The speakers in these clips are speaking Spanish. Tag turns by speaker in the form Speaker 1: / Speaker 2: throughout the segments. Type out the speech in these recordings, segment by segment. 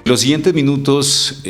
Speaker 1: En los siguientes minutos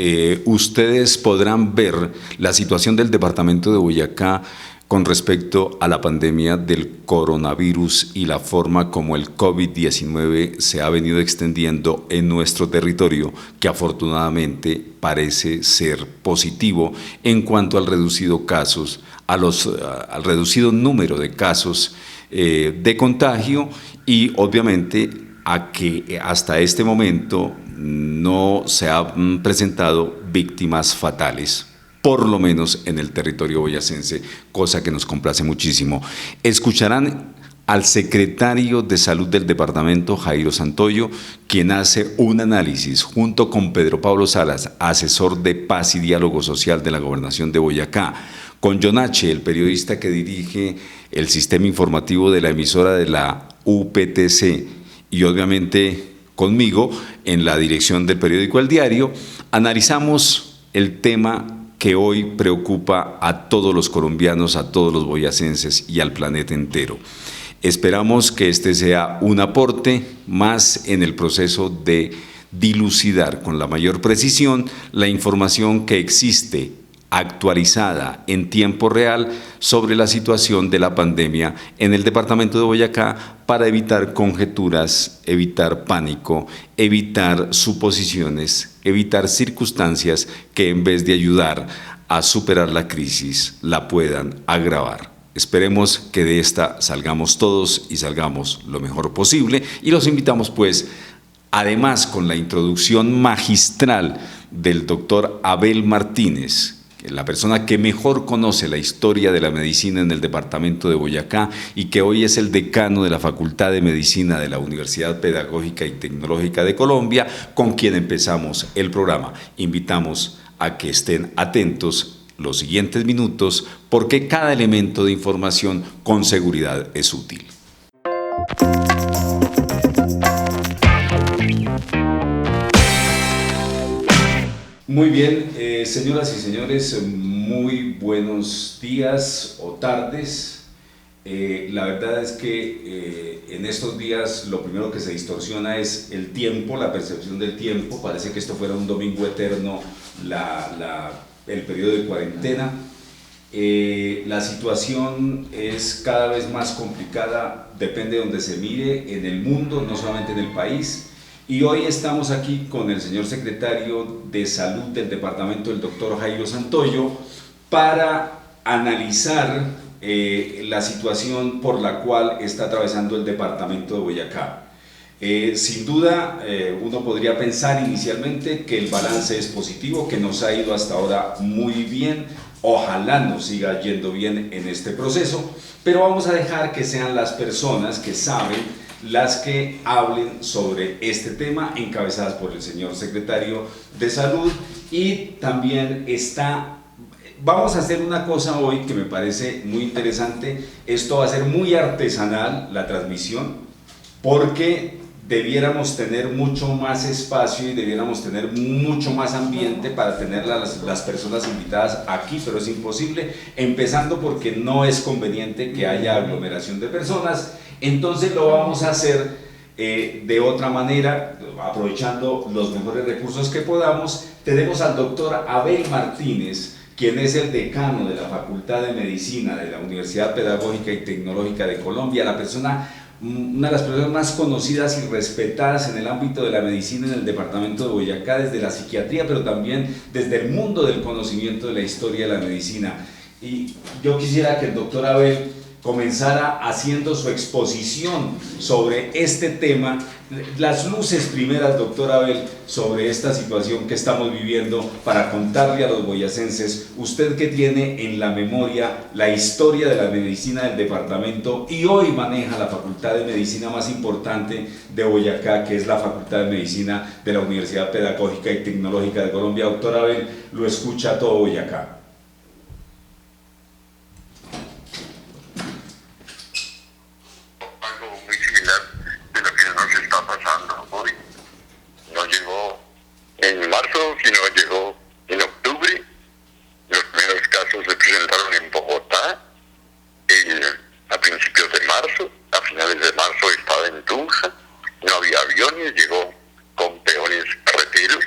Speaker 1: ustedes podrán ver la situación del departamento de Boyacá con respecto a la pandemia del coronavirus y la forma como el COVID-19 se ha venido extendiendo en nuestro territorio, que afortunadamente parece ser positivo en cuanto al reducido casos, al reducido número de casos de contagio y obviamente a que hasta este momento no se han presentado víctimas fatales, por lo menos en el territorio boyacense, cosa que nos complace muchísimo. Escucharán al secretario de Salud del departamento, Jairo Santoyo, quien hace un análisis junto con Pedro Pablo Salas, asesor de Paz y Diálogo Social de la Gobernación de Boyacá, con Jonache, el periodista que dirige el sistema informativo de la emisora de la UPTC, y obviamente conmigo en la dirección del periódico El Diario, analizamos el tema que hoy preocupa a todos los colombianos, a todos los boyacenses y al planeta entero. Esperamos que este sea un aporte más en el proceso de dilucidar con la mayor precisión la información que existe actualizada en tiempo real sobre la situación de la pandemia en el departamento de Boyacá para evitar conjeturas, evitar pánico, evitar suposiciones, evitar circunstancias que en vez de ayudar a superar la crisis la puedan agravar. Esperemos que de esta salgamos todos y salgamos lo mejor posible y los invitamos pues, además con la introducción magistral del doctor Abel Martínez, la persona que mejor conoce la historia de la medicina en el departamento de Boyacá y que hoy es el decano de la Facultad de Medicina de la Universidad Pedagógica y Tecnológica de Colombia, con quien empezamos el programa. Invitamos a que estén atentos los siguientes minutos porque cada elemento de información con seguridad es útil. Muy bien, señoras y señores, muy buenos días o tardes. La verdad es que en estos días lo primero que se distorsiona es el tiempo, la percepción del tiempo. Parece que esto fuera un domingo eterno, el periodo de cuarentena. La situación es cada vez más complicada, depende de donde se mire, en el mundo, no solamente en el país. Y hoy estamos aquí con el señor secretario de Salud del departamento, el doctor Jairo Santoyo, para analizar la situación por la cual está atravesando el departamento de Boyacá. Sin duda, uno podría pensar inicialmente que el balance es positivo, que nos ha ido hasta ahora muy bien, ojalá nos siga yendo bien en este proceso, pero vamos a dejar que sean las personas que saben las que hablen sobre este tema, encabezadas por el señor secretario de Salud. Y también vamos a hacer una cosa hoy que me parece muy interesante. Esto va a ser muy artesanal, la transmisión, porque debiéramos tener mucho más espacio y debiéramos tener mucho más ambiente para tener las personas invitadas aquí, pero es imposible, empezando porque no es conveniente que haya aglomeración de personas. Entonces lo vamos a hacer de otra manera, aprovechando los mejores recursos que podamos. Tenemos al doctor Abel Martínez, quien es el decano de la Facultad de Medicina de la Universidad Pedagógica y Tecnológica de Colombia, una de las personas más conocidas y respetadas en el ámbito de la medicina en el departamento de Boyacá, desde la psiquiatría, pero también desde el mundo del conocimiento de la historia de la medicina. Y yo quisiera que el doctor Abel comenzara haciendo su exposición sobre este tema, las luces primeras, doctor Abel, sobre esta situación que estamos viviendo, para contarle a los boyacenses, usted que tiene en la memoria la historia de la medicina del departamento y hoy maneja la facultad de medicina más importante de Boyacá, que es la Facultad de Medicina de la Universidad Pedagógica y Tecnológica de Colombia. Doctor Abel, lo escucha todo Boyacá.
Speaker 2: En marzo, sino llegó en octubre. Los primeros casos se presentaron en Bogotá a principios de marzo. A finales de marzo estaba en Tunja, no había aviones, llegó con peones carreteros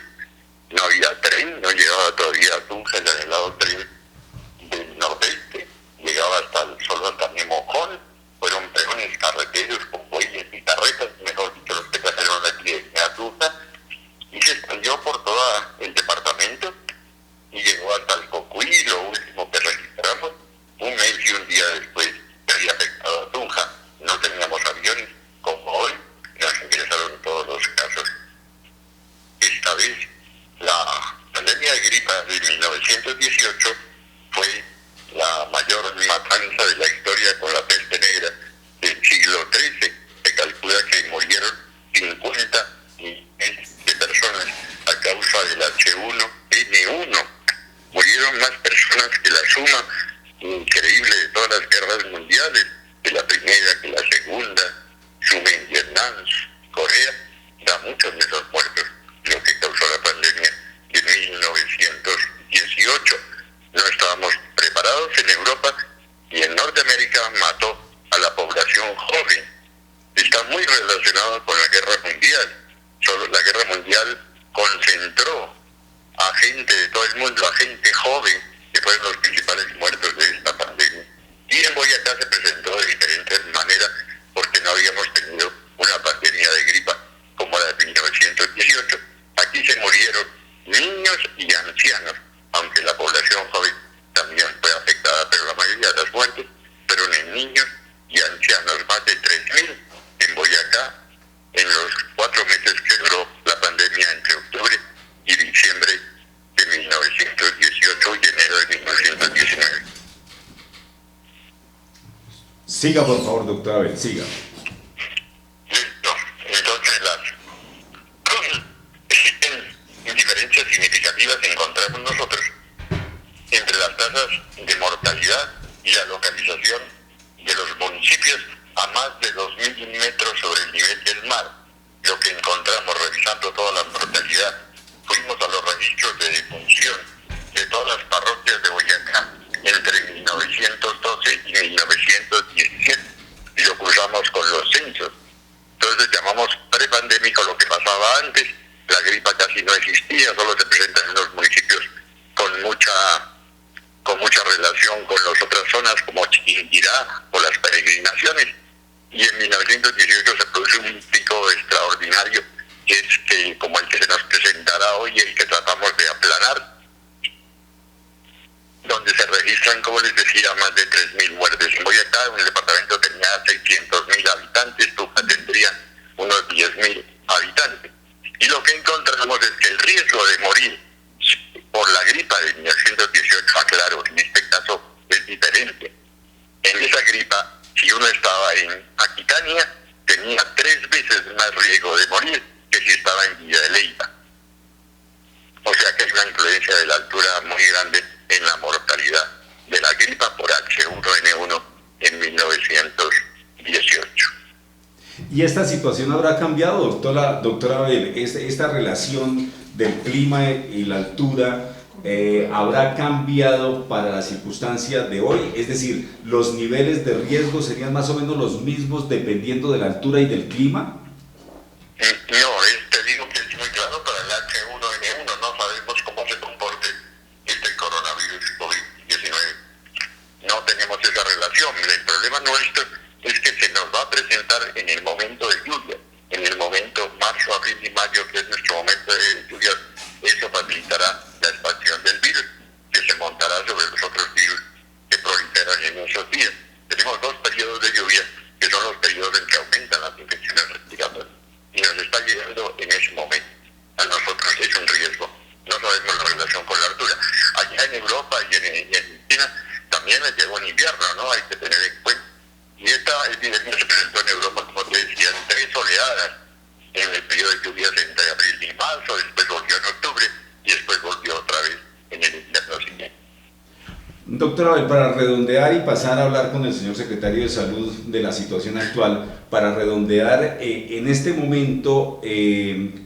Speaker 2: más que la suma increíble de todas las guerras mundiales, de la primera, que la segunda, suma en Vietnam, Corea, da muchos menos muertos, lo que causó la pandemia de 1918. No estábamos preparados en Europa y en Norteamérica mató a la población joven. Está muy relacionado con la guerra mundial. Solo la guerra mundial concentró a gente de todo el mundo, a gente joven, que fueron los principales muertos de esta pandemia. Y en Boyacá se presentó de diferentes maneras, porque no habíamos tenido una pandemia de gripa como la de 1918. Aquí se murieron niños y ancianos, aunque la población joven también fue afectada, pero la mayoría de las muertes fueron en niños y ancianos, más de 3.000 en Boyacá en los 4 meses que duró la pandemia entre octubre y diciembre de 1918 y enero de 1919.
Speaker 1: Siga, por favor, doctora Abel, siga.
Speaker 2: Listo. Entonces existen diferencias significativas que encontramos nosotros entre las tasas de mortalidad y la localización de los municipios a más de 2.000 metros sobre el nivel del mar. Lo que encontramos revisando toda la mortalidad, fuimos a los registros de defunción de todas las parroquias de Boyacá entre 1912 y 1917 y lo cruzamos con los censos. Entonces llamamos prepandémico lo que pasaba antes. La gripa casi no existía, solo se presenta en los municipios con mucha relación con las otras zonas como Chiquinquirá o las peregrinaciones. Y en 1918 se produce un pico extraordinario, que es que como el que se nos presentará hoy, el que tratamos de aplanar, donde se registran, como les decía, más de 3.000 muertes. En Boyacá, el departamento tenía 600.000 habitantes, Tuca tendría unos 10.000 habitantes. Y lo que encontramos es que el riesgo de morir por la gripa de 1918, aclaro, en este caso es diferente. En esa gripa, si uno estaba en Aquitania, tenía 3 veces más riesgo de morir que si estaba en Villa de Leyva. O sea que hay una influencia de la altura muy grande en la mortalidad de la gripa por H1N1 en 1918.
Speaker 1: ¿Y esta situación habrá cambiado, doctora Abel? Esta relación del clima y la altura habrá cambiado para las circunstancias de hoy, es decir, los niveles de riesgo serían más o menos los mismos dependiendo de la altura y del clima.
Speaker 2: No, te digo que es muy claro para el H1N1, no sabemos cómo se comporte este coronavirus COVID-19. No tenemos esa relación. El problema nuestro es que se nos va a presentar en el momento de lluvia, en el momento marzo, abril y mayo, que es nuestro momento de lluvia. Eso facilitará la expansión del virus, que se montará sobre los otros virus que proliferan en esos días. Tenemos 2 periodos de lluvia, que son los periodos en que aumentan las infecciones respiratorias, y nos está llegando en ese momento. A nosotros es un riesgo. No sabemos la relación con la altura. Allá en Europa y en China también les llegó en invierno, ¿no? Hay que tener en cuenta. Y esta epidemia se presentó en Europa, como te decía, en 3 oleadas. En el periodo de lluvias entre abril y marzo, después volvió en octubre y después volvió otra vez en el invierno siguiente.
Speaker 1: Doctora Abel, para redondear y pasar a hablar con el señor secretario de Salud de la situación actual, para redondear en este momento,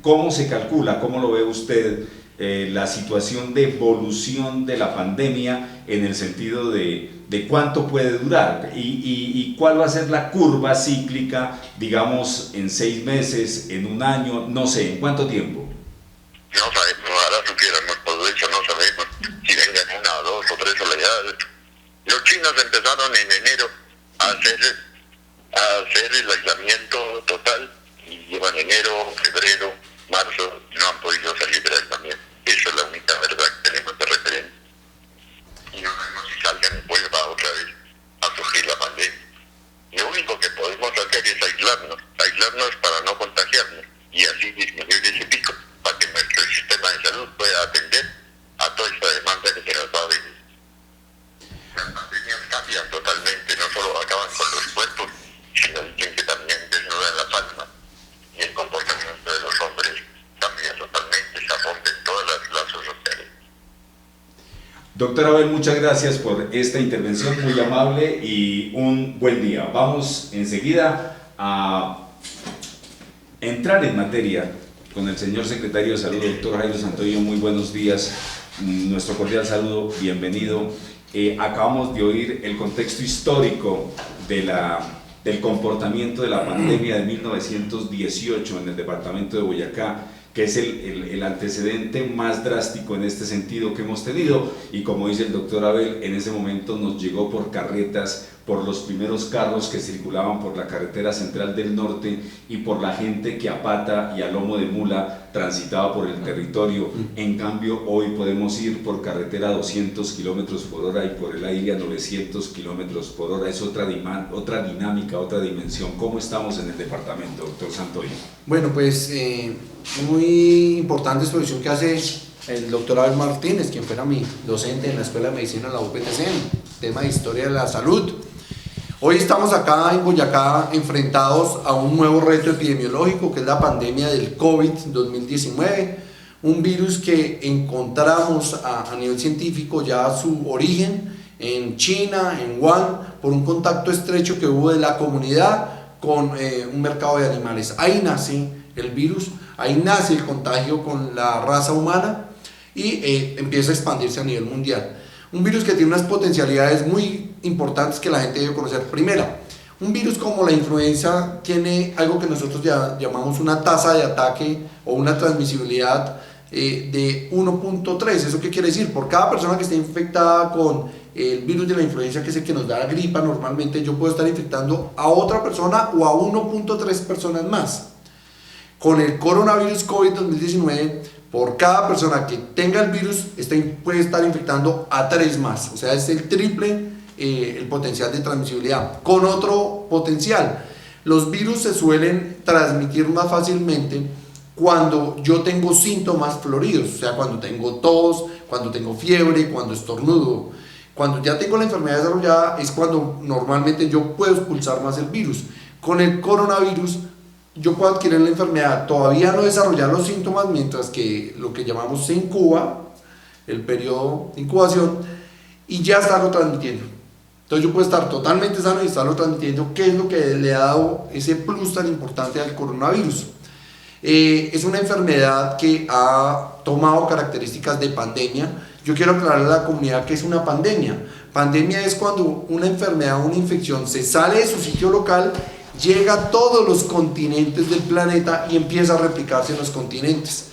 Speaker 1: ¿cómo se calcula, cómo lo ve usted, la situación de evolución de la pandemia en el sentido de cuánto puede durar y cuál va a ser la curva cíclica, digamos, en 6 meses, en 1 año, no sé, ¿en cuánto tiempo?
Speaker 2: No sabemos, ahora supiéramos todo eso, no sabemos si vengan 1, 2 o 3 oleadas. Los chinos empezaron en enero a hacer el aislamiento total y llevan enero, febrero, marzo, no han podido salir del aislamiento. Eso es la única verdad que tenemos de referencia. Y no sabemos si salgan y vuelva otra vez a surgir la pandemia. Lo único que podemos hacer es aislarnos para no contagiarnos y así disminuir ese pico para que nuestro sistema.
Speaker 1: Doctor Abel, muchas gracias por esta intervención muy amable y un buen día. Vamos enseguida a entrar en materia con el señor secretario de Salud, doctor Jairo Santoyo. Muy buenos días, nuestro cordial saludo, bienvenido. Acabamos de oír el contexto histórico del comportamiento de la pandemia de 1918 en el departamento de Boyacá, que es el antecedente más drástico en este sentido que hemos tenido, y como dice el doctor Abel, en ese momento nos llegó por carretas, por los primeros carros que circulaban por la carretera central del norte y por la gente que a pata y a lomo de mula transitaba por el territorio. En cambio, hoy podemos ir por carretera a 200 kilómetros por hora y por el aire a 900 kilómetros por hora. Es otra dinámica, otra dimensión. ¿Cómo estamos en el departamento, doctor Santoyo?
Speaker 3: Bueno, pues muy importante exposición que hace el doctor Abel Martínez, quien fuera mi docente en la Escuela de Medicina de la UPTC, tema de historia de la salud. Hoy estamos acá en Boyacá enfrentados a un nuevo reto epidemiológico, que es la pandemia del COVID-2019, un virus que encontramos a nivel científico ya su origen en China, en Wuhan, por un contacto estrecho que hubo de la comunidad con un mercado de animales. Ahí nace el virus, ahí nace el contagio con la raza humana y empieza a expandirse a nivel mundial. Un virus que tiene unas potencialidades muy importantes que la gente debe conocer. Primera, un virus como la influenza tiene algo que nosotros ya llamamos una tasa de ataque o una transmisibilidad de 1.3. ¿Eso qué quiere decir? Por cada persona que esté infectada con el virus de la influenza, que es el que nos da la gripa normalmente, yo puedo estar infectando a otra persona o a 1.3 personas más. Con el coronavirus COVID-2019, por cada persona que tenga el virus, puede estar infectando a 3 más. O sea, es el triple el potencial de transmisibilidad. Con otro potencial, los virus se suelen transmitir más fácilmente cuando yo tengo síntomas floridos, o sea, cuando tengo tos, cuando tengo fiebre, cuando estornudo. Cuando ya tengo la enfermedad desarrollada es cuando normalmente yo puedo expulsar más el virus. Con el coronavirus yo puedo adquirir la enfermedad, todavía no desarrollar los síntomas, mientras que lo que llamamos se incuba, el periodo de incubación, y ya estarlo transmitiendo. Entonces yo puedo estar totalmente sano y estarlo transmitiendo, que es lo que le ha dado ese plus tan importante al coronavirus. Es una enfermedad que ha tomado características de pandemia. Yo quiero aclararle a la comunidad que es una pandemia. Pandemia es cuando una enfermedad o una infección se sale de su sitio local, llega a todos los continentes del planeta y empieza a replicarse en los continentes.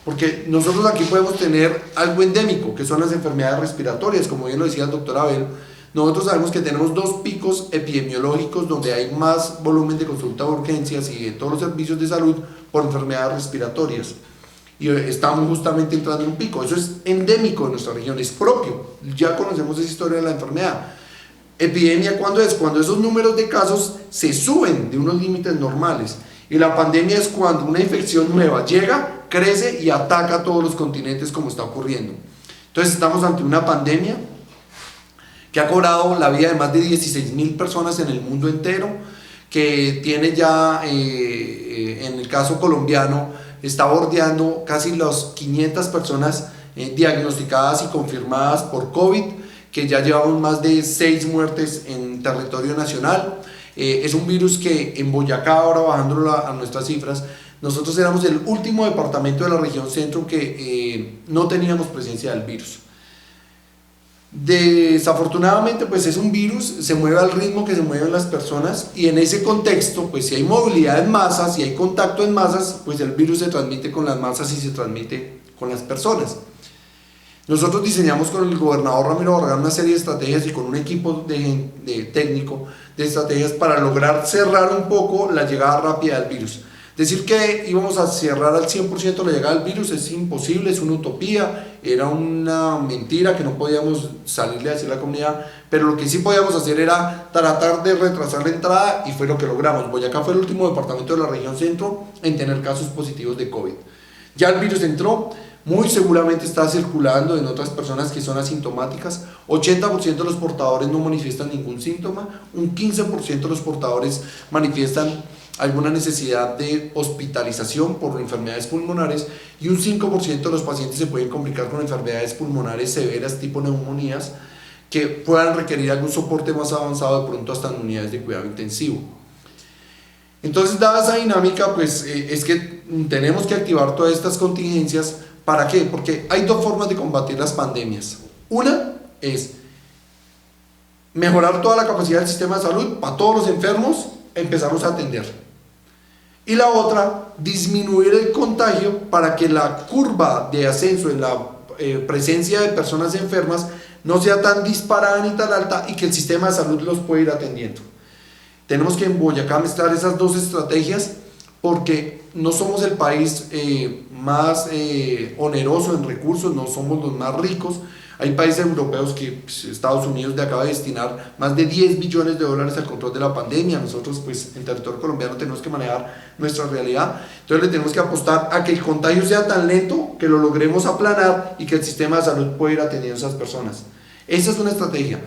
Speaker 3: Porque nosotros aquí podemos tener algo endémico, que son las enfermedades respiratorias, como bien lo decía el doctor Abel. Nosotros sabemos que tenemos 2 picos epidemiológicos donde hay más volumen de consulta de urgencias y de todos los servicios de salud por enfermedades respiratorias. Y estamos justamente entrando en un pico. Eso es endémico de nuestra región, es propio. Ya conocemos esa historia de la enfermedad. Epidemia, ¿cuándo es? Cuando esos números de casos se suben de unos límites normales. Y la pandemia es cuando una infección nueva llega, crece y ataca a todos los continentes, como está ocurriendo. Entonces estamos ante una pandemia que ha cobrado la vida de más de 16.000 personas en el mundo entero, que tiene ya, en el caso colombiano, está bordeando casi las 500 personas diagnosticadas y confirmadas por COVID, que ya llevamos más de 6 muertes en territorio nacional. Es un virus que en Boyacá, ahora bajándolo a nuestras cifras, nosotros éramos el último departamento de la región centro que no teníamos presencia del virus. Desafortunadamente, pues es un virus, se mueve al ritmo que se mueven las personas, y en ese contexto, pues si hay movilidad en masas, si hay contacto en masas, pues el virus se transmite con las masas y se transmite con las personas. Nosotros diseñamos con el gobernador Ramiro Barragán una serie de estrategias y con un equipo de técnico de estrategias para lograr cerrar un poco la llegada rápida del virus. Decir que íbamos a cerrar al 100% la llegada del virus es imposible, es una utopía, era una mentira que no podíamos salirle a decir a la comunidad, pero lo que sí podíamos hacer era tratar de retrasar la entrada, y fue lo que logramos. Boyacá fue el último departamento de la región centro en tener casos positivos de COVID. Ya el virus entró, muy seguramente está circulando en otras personas que son asintomáticas. 80% de los portadores no manifiestan ningún síntoma, un 15% de los portadores manifiestan alguna necesidad de hospitalización por enfermedades pulmonares y un 5% de los pacientes se pueden complicar con enfermedades pulmonares severas tipo neumonías que puedan requerir algún soporte más avanzado, de pronto hasta en unidades de cuidado intensivo. Entonces, dada esa dinámica, pues es que tenemos que activar todas estas contingencias. ¿Para qué? Porque hay dos formas de combatir las pandemias. Una es mejorar toda la capacidad del sistema de salud para todos los enfermos, empezarlos a atender. Y la otra, disminuir el contagio para que la curva de ascenso en la presencia de personas enfermas no sea tan disparada ni tan alta y que el sistema de salud los pueda ir atendiendo. Tenemos que en Boyacá mezclar esas dos estrategias porque no somos el país más oneroso en recursos, no somos los más ricos. Hay países europeos que pues, Estados Unidos le acaba de destinar más de 10 billones de dólares al control de la pandemia. Nosotros pues en territorio colombiano tenemos que manejar nuestra realidad. Entonces le tenemos que apostar a que el contagio sea tan lento que lo logremos aplanar y que el sistema de salud pueda ir atendiendo a esas personas. Esa es una estrategia.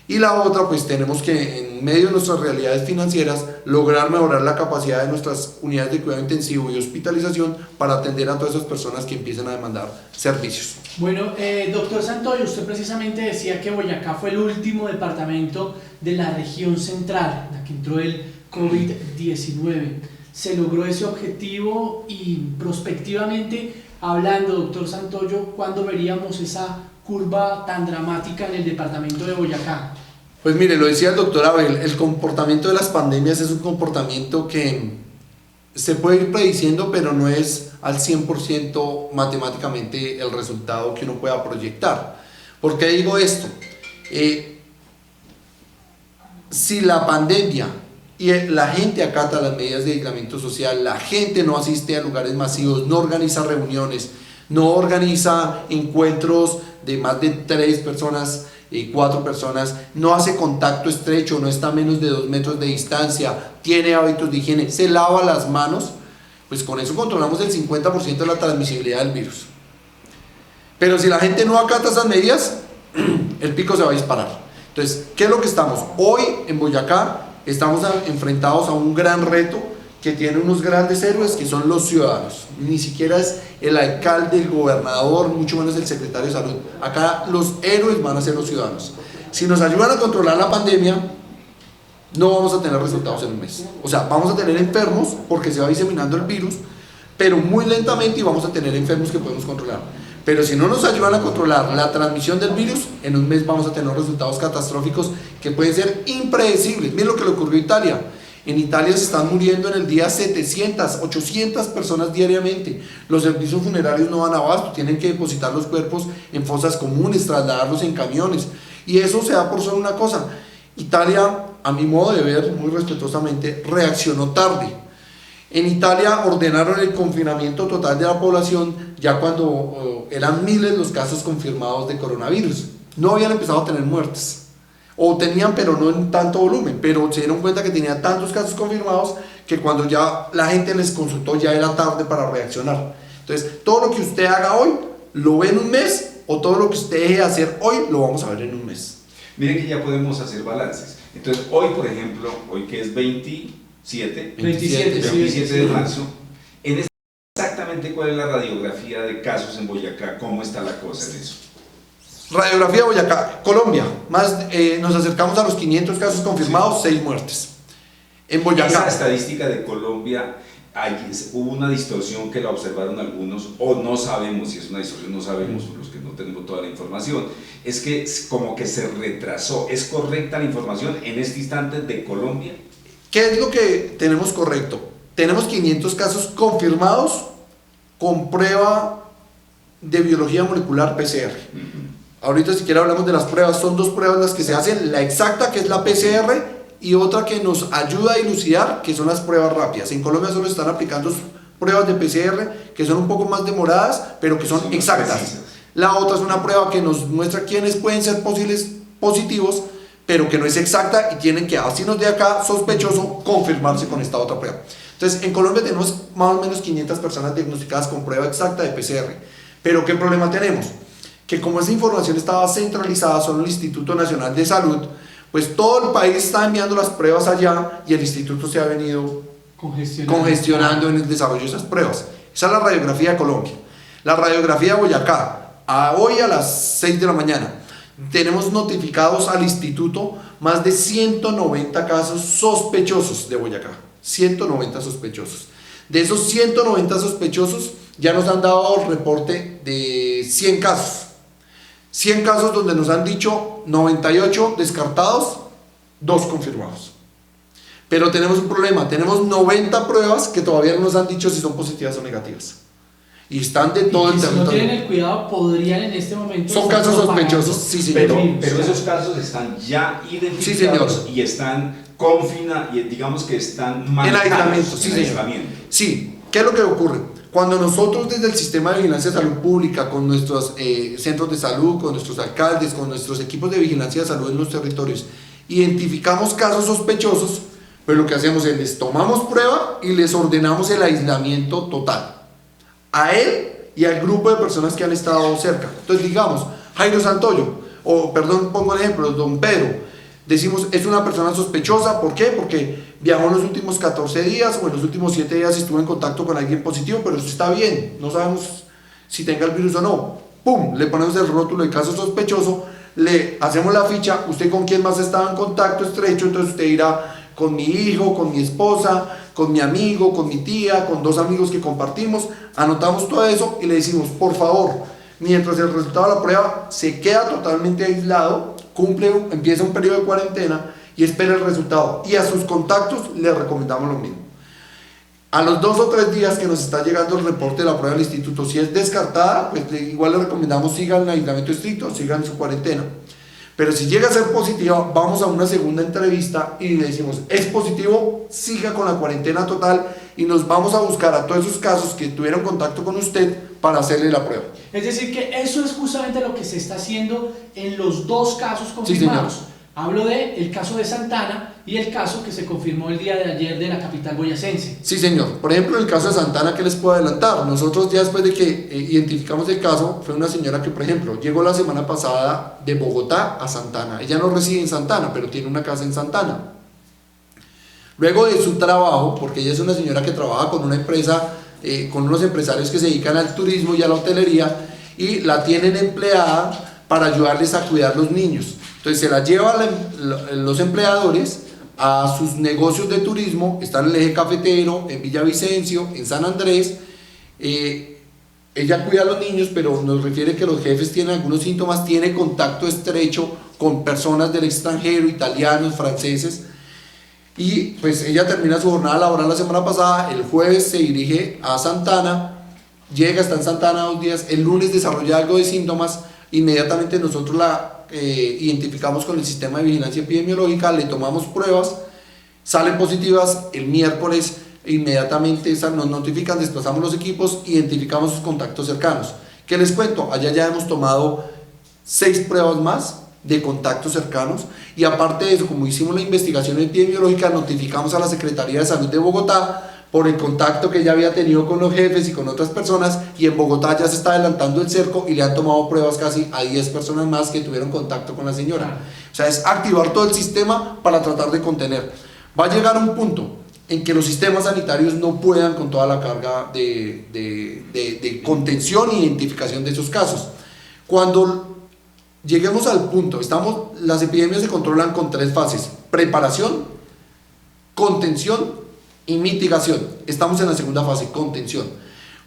Speaker 3: Y la otra, pues tenemos que en medio de nuestras realidades financieras lograr mejorar la capacidad de nuestras unidades de cuidado intensivo y hospitalización para atender a todas esas personas que empiezan a demandar servicios.
Speaker 4: Bueno, doctor Santoyo, usted precisamente decía que Boyacá fue el último departamento de la región central, en la que entró el COVID-19. ¿Se logró ese objetivo? Y prospectivamente hablando, doctor Santoyo, ¿cuándo veríamos esa curva tan dramática en el departamento de Boyacá?
Speaker 3: Pues mire, lo decía el doctor Abel, el comportamiento de las pandemias es un comportamiento que se puede ir prediciendo, pero no es al 100% matemáticamente el resultado que uno pueda proyectar. ¿Por qué digo esto? Si la pandemia y la gente acata las medidas de aislamiento social, la gente no asiste a lugares masivos, no organiza reuniones, no organiza encuentros de más de 3 personas, 4 personas, no hace contacto estrecho, no está a menos de 2 metros de distancia, tiene hábitos de higiene, se lava las manos, pues con eso controlamos el 50% de la transmisibilidad del virus. Pero si la gente no acata esas medidas, el pico se va a disparar. Entonces, ¿qué es lo que estamos? Hoy en Boyacá estamos enfrentados a un gran reto que tiene unos grandes héroes que son los ciudadanos. Ni siquiera es el alcalde, el gobernador, mucho menos el secretario de salud. Acá los héroes van a ser los ciudadanos. Si nos ayudan a controlar la pandemia, no vamos a tener resultados en un mes. O sea, vamos a tener enfermos porque se va diseminando el virus, pero muy lentamente, y vamos a tener enfermos que podemos controlar. Pero si no nos ayudan a controlar la transmisión del virus, en un mes vamos a tener resultados catastróficos que pueden ser impredecibles. Miren lo que le ocurrió a Italia. En Italia se están muriendo en el día 700, 800 personas diariamente. Los servicios funerarios no dan abasto, tienen que depositar los cuerpos en fosas comunes, trasladarlos en camiones. Y eso se da por solo una cosa. Italia, a mi modo de ver, muy respetuosamente, reaccionó tarde. En Italia ordenaron el confinamiento total de la población ya cuando eran miles los casos confirmados de coronavirus. No habían empezado a tener muertes. O tenían, pero no en tanto volumen, pero se dieron cuenta que tenía tantos casos confirmados que cuando ya la gente les consultó ya era tarde para reaccionar. Entonces, todo lo que usted haga hoy, lo ve en un mes, o todo lo que usted deje de hacer hoy, lo vamos a ver en un mes.
Speaker 1: Miren que ya podemos hacer balances. Entonces, hoy, por ejemplo, hoy que es 27 de marzo, exactamente cuál es la radiografía de casos en Boyacá, cómo está la cosa en eso.
Speaker 3: Radiografía de Boyacá, Colombia, nos acercamos a los 500 casos confirmados, 6 muertes. En Boyacá.
Speaker 1: Esa estadística de Colombia, hubo una distorsión que la observaron algunos, o no sabemos si es una distorsión, no sabemos, los que no tenemos toda la información. Es que como que se retrasó. ¿Es correcta la información en este instante de Colombia?
Speaker 3: ¿Qué es lo que tenemos correcto? Tenemos 500 casos confirmados con prueba de biología molecular PCR. Ahorita si quiere hablamos de las pruebas, son 2 pruebas las que se hacen, la exacta que es la PCR y otra que nos ayuda a dilucidar, que son las pruebas rápidas. En Colombia solo están aplicando pruebas de PCR que son un poco más demoradas, pero que son exactas. La otra es una prueba que nos muestra quiénes pueden ser positivos, pero que no es exacta y tienen que, así nos de acá sospechoso, confirmarse con esta otra prueba. Entonces, en Colombia tenemos más o menos 500 personas diagnosticadas con prueba exacta de PCR. Pero ¿qué problema tenemos? Que como esa información estaba centralizada solo en el Instituto Nacional de Salud, pues todo el país está enviando las pruebas allá y el instituto se ha venido congestionando en el desarrollo de esas pruebas. Esa es la radiografía de Colombia. La radiografía de Boyacá, hoy a las 6 de la mañana, tenemos notificados al instituto más de 190 casos sospechosos de Boyacá. 190 sospechosos. De esos 190 sospechosos, ya nos han dado el reporte de 100 casos. 100 casos donde nos han dicho 98 descartados, 2 confirmados. Pero tenemos un problema, tenemos 90 pruebas que todavía no nos han dicho si son positivas o negativas. Y están de todo el territorio.
Speaker 4: Si no tienen el cuidado, podrían en este momento...
Speaker 3: Son casos sospechosos, sí, señor.
Speaker 1: Pero esos casos están ya identificados, sí, y están y digamos que están
Speaker 3: en aislamiento, sí, señor. Sí, ¿qué es lo que ocurre? Cuando nosotros desde el sistema de vigilancia de salud pública, con nuestros centros de salud, con nuestros alcaldes, con nuestros equipos de vigilancia de salud en los territorios, identificamos casos sospechosos, pues lo que hacemos es les tomamos prueba y les ordenamos el aislamiento total a él y al grupo de personas que han estado cerca. Entonces digamos, Jairo Santoyo, o perdón, pongo el ejemplo, don Pedro, decimos es una persona sospechosa. ¿Por qué? Porque viajó en los últimos 14 días o en los últimos 7 días y estuvo en contacto con alguien positivo, pero eso está bien, no sabemos si tenga el virus o no. ¡Pum! Le ponemos el rótulo de caso sospechoso, le hacemos la ficha, usted con quién más estaba en contacto estrecho, entonces usted irá con mi hijo, con mi esposa, con mi amigo, con mi tía, con 2 amigos que compartimos, anotamos todo eso y le decimos, por favor, mientras el resultado de la prueba se queda totalmente aislado, empieza un periodo de cuarentena y espera el resultado. Y a sus contactos le recomendamos lo mismo. A los 2 o 3 días que nos está llegando el reporte de la prueba del instituto, si es descartada, pues igual le recomendamos sigan en aislamiento estricto, sigan en su cuarentena. Pero si llega a ser positiva, vamos a una segunda entrevista y le decimos, es positivo, siga con la cuarentena total y nos vamos a buscar a todos esos casos que tuvieron contacto con usted para hacerle la prueba.
Speaker 4: Es decir, que eso es justamente lo que se está haciendo en los 2 casos confirmados. Sí, hablo del caso de Santana y el caso que se confirmó el día de ayer de la capital boyacense.
Speaker 3: Sí, señor. Por ejemplo, en el caso de Santana, ¿qué les puedo adelantar? Nosotros ya después de que identificamos el caso, fue una señora que, por ejemplo, llegó la semana pasada de Bogotá a Santana. Ella no reside en Santana, pero tiene una casa en Santana. Luego de su trabajo, porque ella es una señora que trabaja con una empresa, con unos empresarios que se dedican al turismo y a la hotelería, y la tienen empleada para ayudarles a cuidar los niños. Entonces se la llevan los empleadores a sus negocios de turismo, están en el eje cafetero, en Villavicencio, en San Andrés. Ella cuida a los niños, pero nos refiere que los jefes tienen algunos síntomas, tiene contacto estrecho con personas del extranjero, italianos, franceses, y pues ella termina su jornada laboral la semana pasada, el jueves se dirige a Santana, llega, está en Santana 2 días, el lunes desarrolla algo de síntomas, inmediatamente nosotros la identificamos con el sistema de vigilancia epidemiológica, le tomamos pruebas, salen positivas, el miércoles inmediatamente nos notifican, desplazamos los equipos, identificamos sus contactos cercanos. ¿Qué les cuento? Allá ya hemos tomado 6 pruebas más de contactos cercanos y aparte de eso, como hicimos la investigación epidemiológica, notificamos a la Secretaría de Salud de Bogotá por el contacto que ella había tenido con los jefes y con otras personas, y en Bogotá ya se está adelantando el cerco y le han tomado pruebas casi a 10 personas más que tuvieron contacto con la señora. O sea, es activar todo el sistema para tratar de contener. Va a llegar un punto en que los sistemas sanitarios no puedan con toda la carga de contención e identificación de esos casos. Cuando lleguemos al punto, las epidemias se controlan con 3 fases: preparación, contención y mitigación. Estamos en la segunda fase, contención.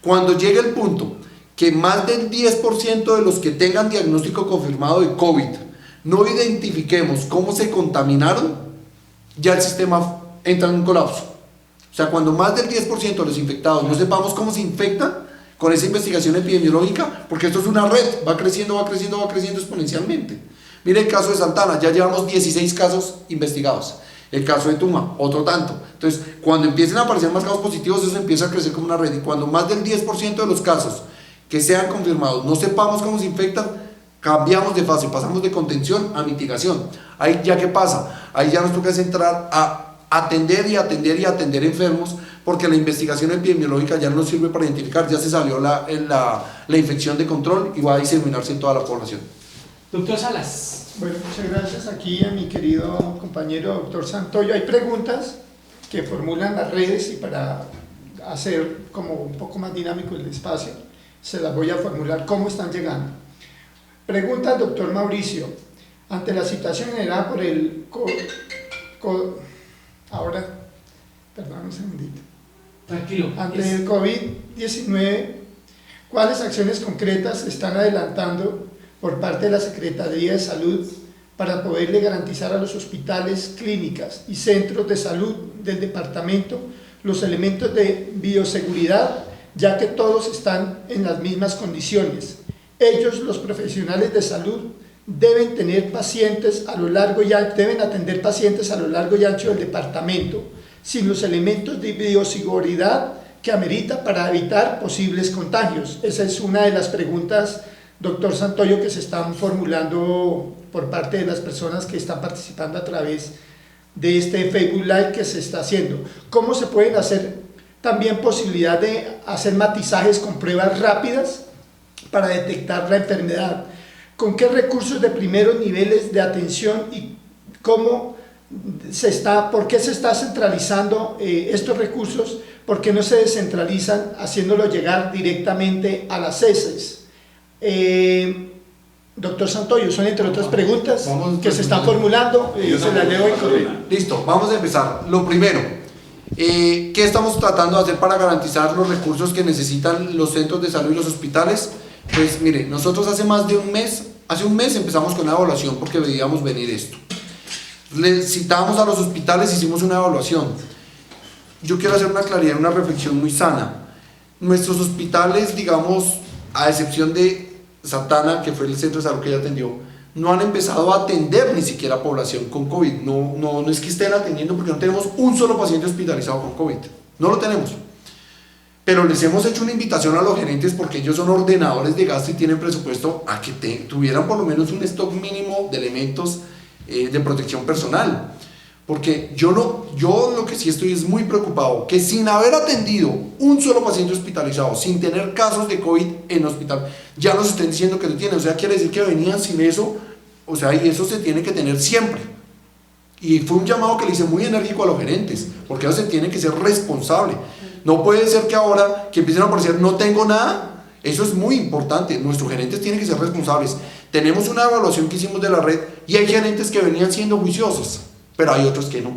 Speaker 3: Cuando llegue el punto que más del 10% de los que tengan diagnóstico confirmado de COVID no identifiquemos cómo se contaminaron, ya el sistema entra en un colapso. O sea, cuando más del 10% de los infectados no sepamos cómo se infectan con esa investigación epidemiológica, porque esto es una red, va creciendo exponencialmente. Mire el caso de Santana, ya llevamos 16 casos investigados. El caso de Tuma, otro tanto. Entonces, cuando empiecen a aparecer más casos positivos, eso empieza a crecer como una red. Y cuando más del 10% de los casos que sean confirmados no sepamos cómo se infectan, cambiamos de fase, pasamos de contención a mitigación. Ahí ya, ¿qué pasa? Ahí ya nos toca entrar a atender enfermos, porque la investigación epidemiológica ya no nos sirve para identificar, ya se salió la infección de control y va a diseminarse en toda la población.
Speaker 4: Doctor Salas.
Speaker 5: Bueno, muchas gracias aquí a mi querido compañero doctor Santoyo. Hay preguntas que formulan las redes, y para hacer como un poco más dinámico el espacio, se las voy a formular cómo están llegando. Pregunta al doctor Mauricio: ante la situación generada por el ante el COVID-19, ¿cuáles acciones concretas se están adelantando por parte de la Secretaría de Salud para poderle garantizar a los hospitales, clínicas y centros de salud del departamento los elementos de bioseguridad, ya que todos están en las mismas condiciones? Ellos, los profesionales de salud, deben atender pacientes a lo largo y ancho del departamento, sin los elementos de bioseguridad que amerita para evitar posibles contagios. Esa es una de las preguntas, doctor Santoyo, que se están formulando por parte de las personas que están participando a través de este Facebook Live que se está haciendo. ¿Cómo se pueden hacer también posibilidad de hacer matizajes con pruebas rápidas para detectar la enfermedad? ¿Con qué recursos de primeros niveles de atención y por qué se está centralizando estos recursos? ¿Por qué no se descentralizan haciéndolo llegar directamente a las ESES? Doctor Santoyo, son entre otras preguntas que se están formulando, se las leo en correo.
Speaker 3: Listo, vamos a empezar. Lo primero, ¿qué estamos tratando de hacer para garantizar los recursos que necesitan los centros de salud y los hospitales? Pues mire, nosotros hace un mes empezamos con una evaluación porque veíamos venir esto. Le citábamos a los hospitales, hicimos una evaluación. Yo quiero hacer una claridad, una reflexión muy sana. Nuestros hospitales, digamos, a excepción de Santana, que fue el centro de salud que ella atendió, no han empezado a atender ni siquiera población con COVID. No es que estén atendiendo, porque no tenemos un solo paciente hospitalizado con COVID. No lo tenemos. Pero les hemos hecho una invitación a los gerentes, porque ellos son ordenadores de gasto y tienen presupuesto, a que tuvieran por lo menos un stock mínimo de elementos de protección personal. Porque yo lo que sí estoy es muy preocupado que sin haber atendido un solo paciente hospitalizado, sin tener casos de COVID en hospital, ya nos estén diciendo que lo tienen. O sea, quiere decir que venían sin eso, o sea, y eso se tiene que tener siempre. Y fue un llamado que le hice muy enérgico a los gerentes, porque ellos se tienen que ser responsables. No puede ser que ahora que empiecen a aparecer no tengo nada. Eso es muy importante. Nuestros gerentes tienen que ser responsables. Tenemos una evaluación que hicimos de la red y hay gerentes que venían siendo juiciosos, pero hay otros que no.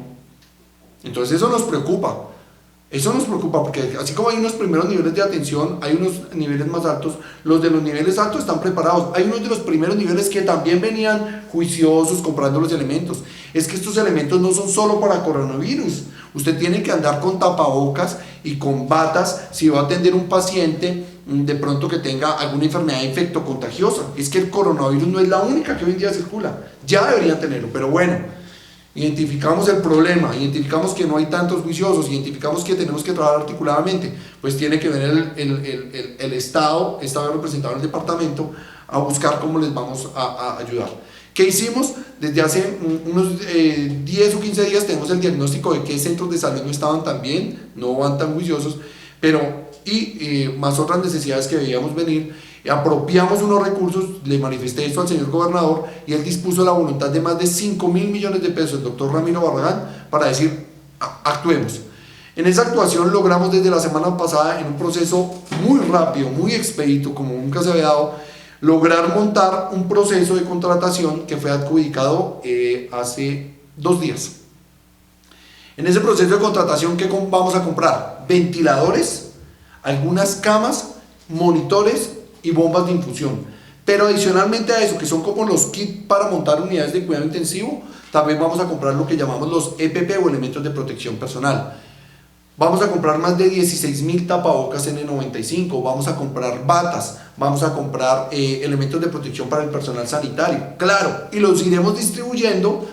Speaker 3: Entonces eso nos preocupa. Eso nos preocupa, porque así como hay unos primeros niveles de atención, hay unos niveles más altos. Los de los niveles altos están preparados. Hay unos de los primeros niveles que también venían juiciosos comprando los elementos. Es que estos elementos no son solo para coronavirus. Usted tiene que andar con tapabocas y con batas si va a atender un paciente de pronto que tenga alguna enfermedad infectocontagiosa. Es que el coronavirus no es la única que hoy en día circula. Ya deberían tenerlo, pero bueno. Identificamos el problema, identificamos que no hay tantos juiciosos, identificamos que tenemos que trabajar articuladamente, pues tiene que venir el Estado, está representado en el departamento, a buscar cómo les vamos a ayudar. ¿Qué hicimos? Desde hace unos 10 o 15 días tenemos el diagnóstico de qué centros de salud no estaban tan bien, no van tan juiciosos, pero más otras necesidades que veíamos venir. Apropiamos unos recursos, le manifesté esto al señor gobernador y él dispuso la voluntad de más de 5.000 millones de pesos, el doctor Ramiro Barragán, para decir, actuemos. En esa actuación logramos desde la semana pasada, en un proceso muy rápido, muy expedito, como nunca se había dado, lograr montar un proceso de contratación que fue adjudicado hace 2 días. En ese proceso de contratación, ¿qué vamos a comprar? Ventiladores, algunas camas, monitores y bombas de infusión. Pero adicionalmente a eso, que son como los kits para montar unidades de cuidado intensivo, también vamos a comprar lo que llamamos los EPP o elementos de protección personal. Vamos a comprar más de 16.000 tapabocas N95, vamos a comprar batas, vamos a comprar elementos de protección para el personal sanitario, claro, y los iremos distribuyendo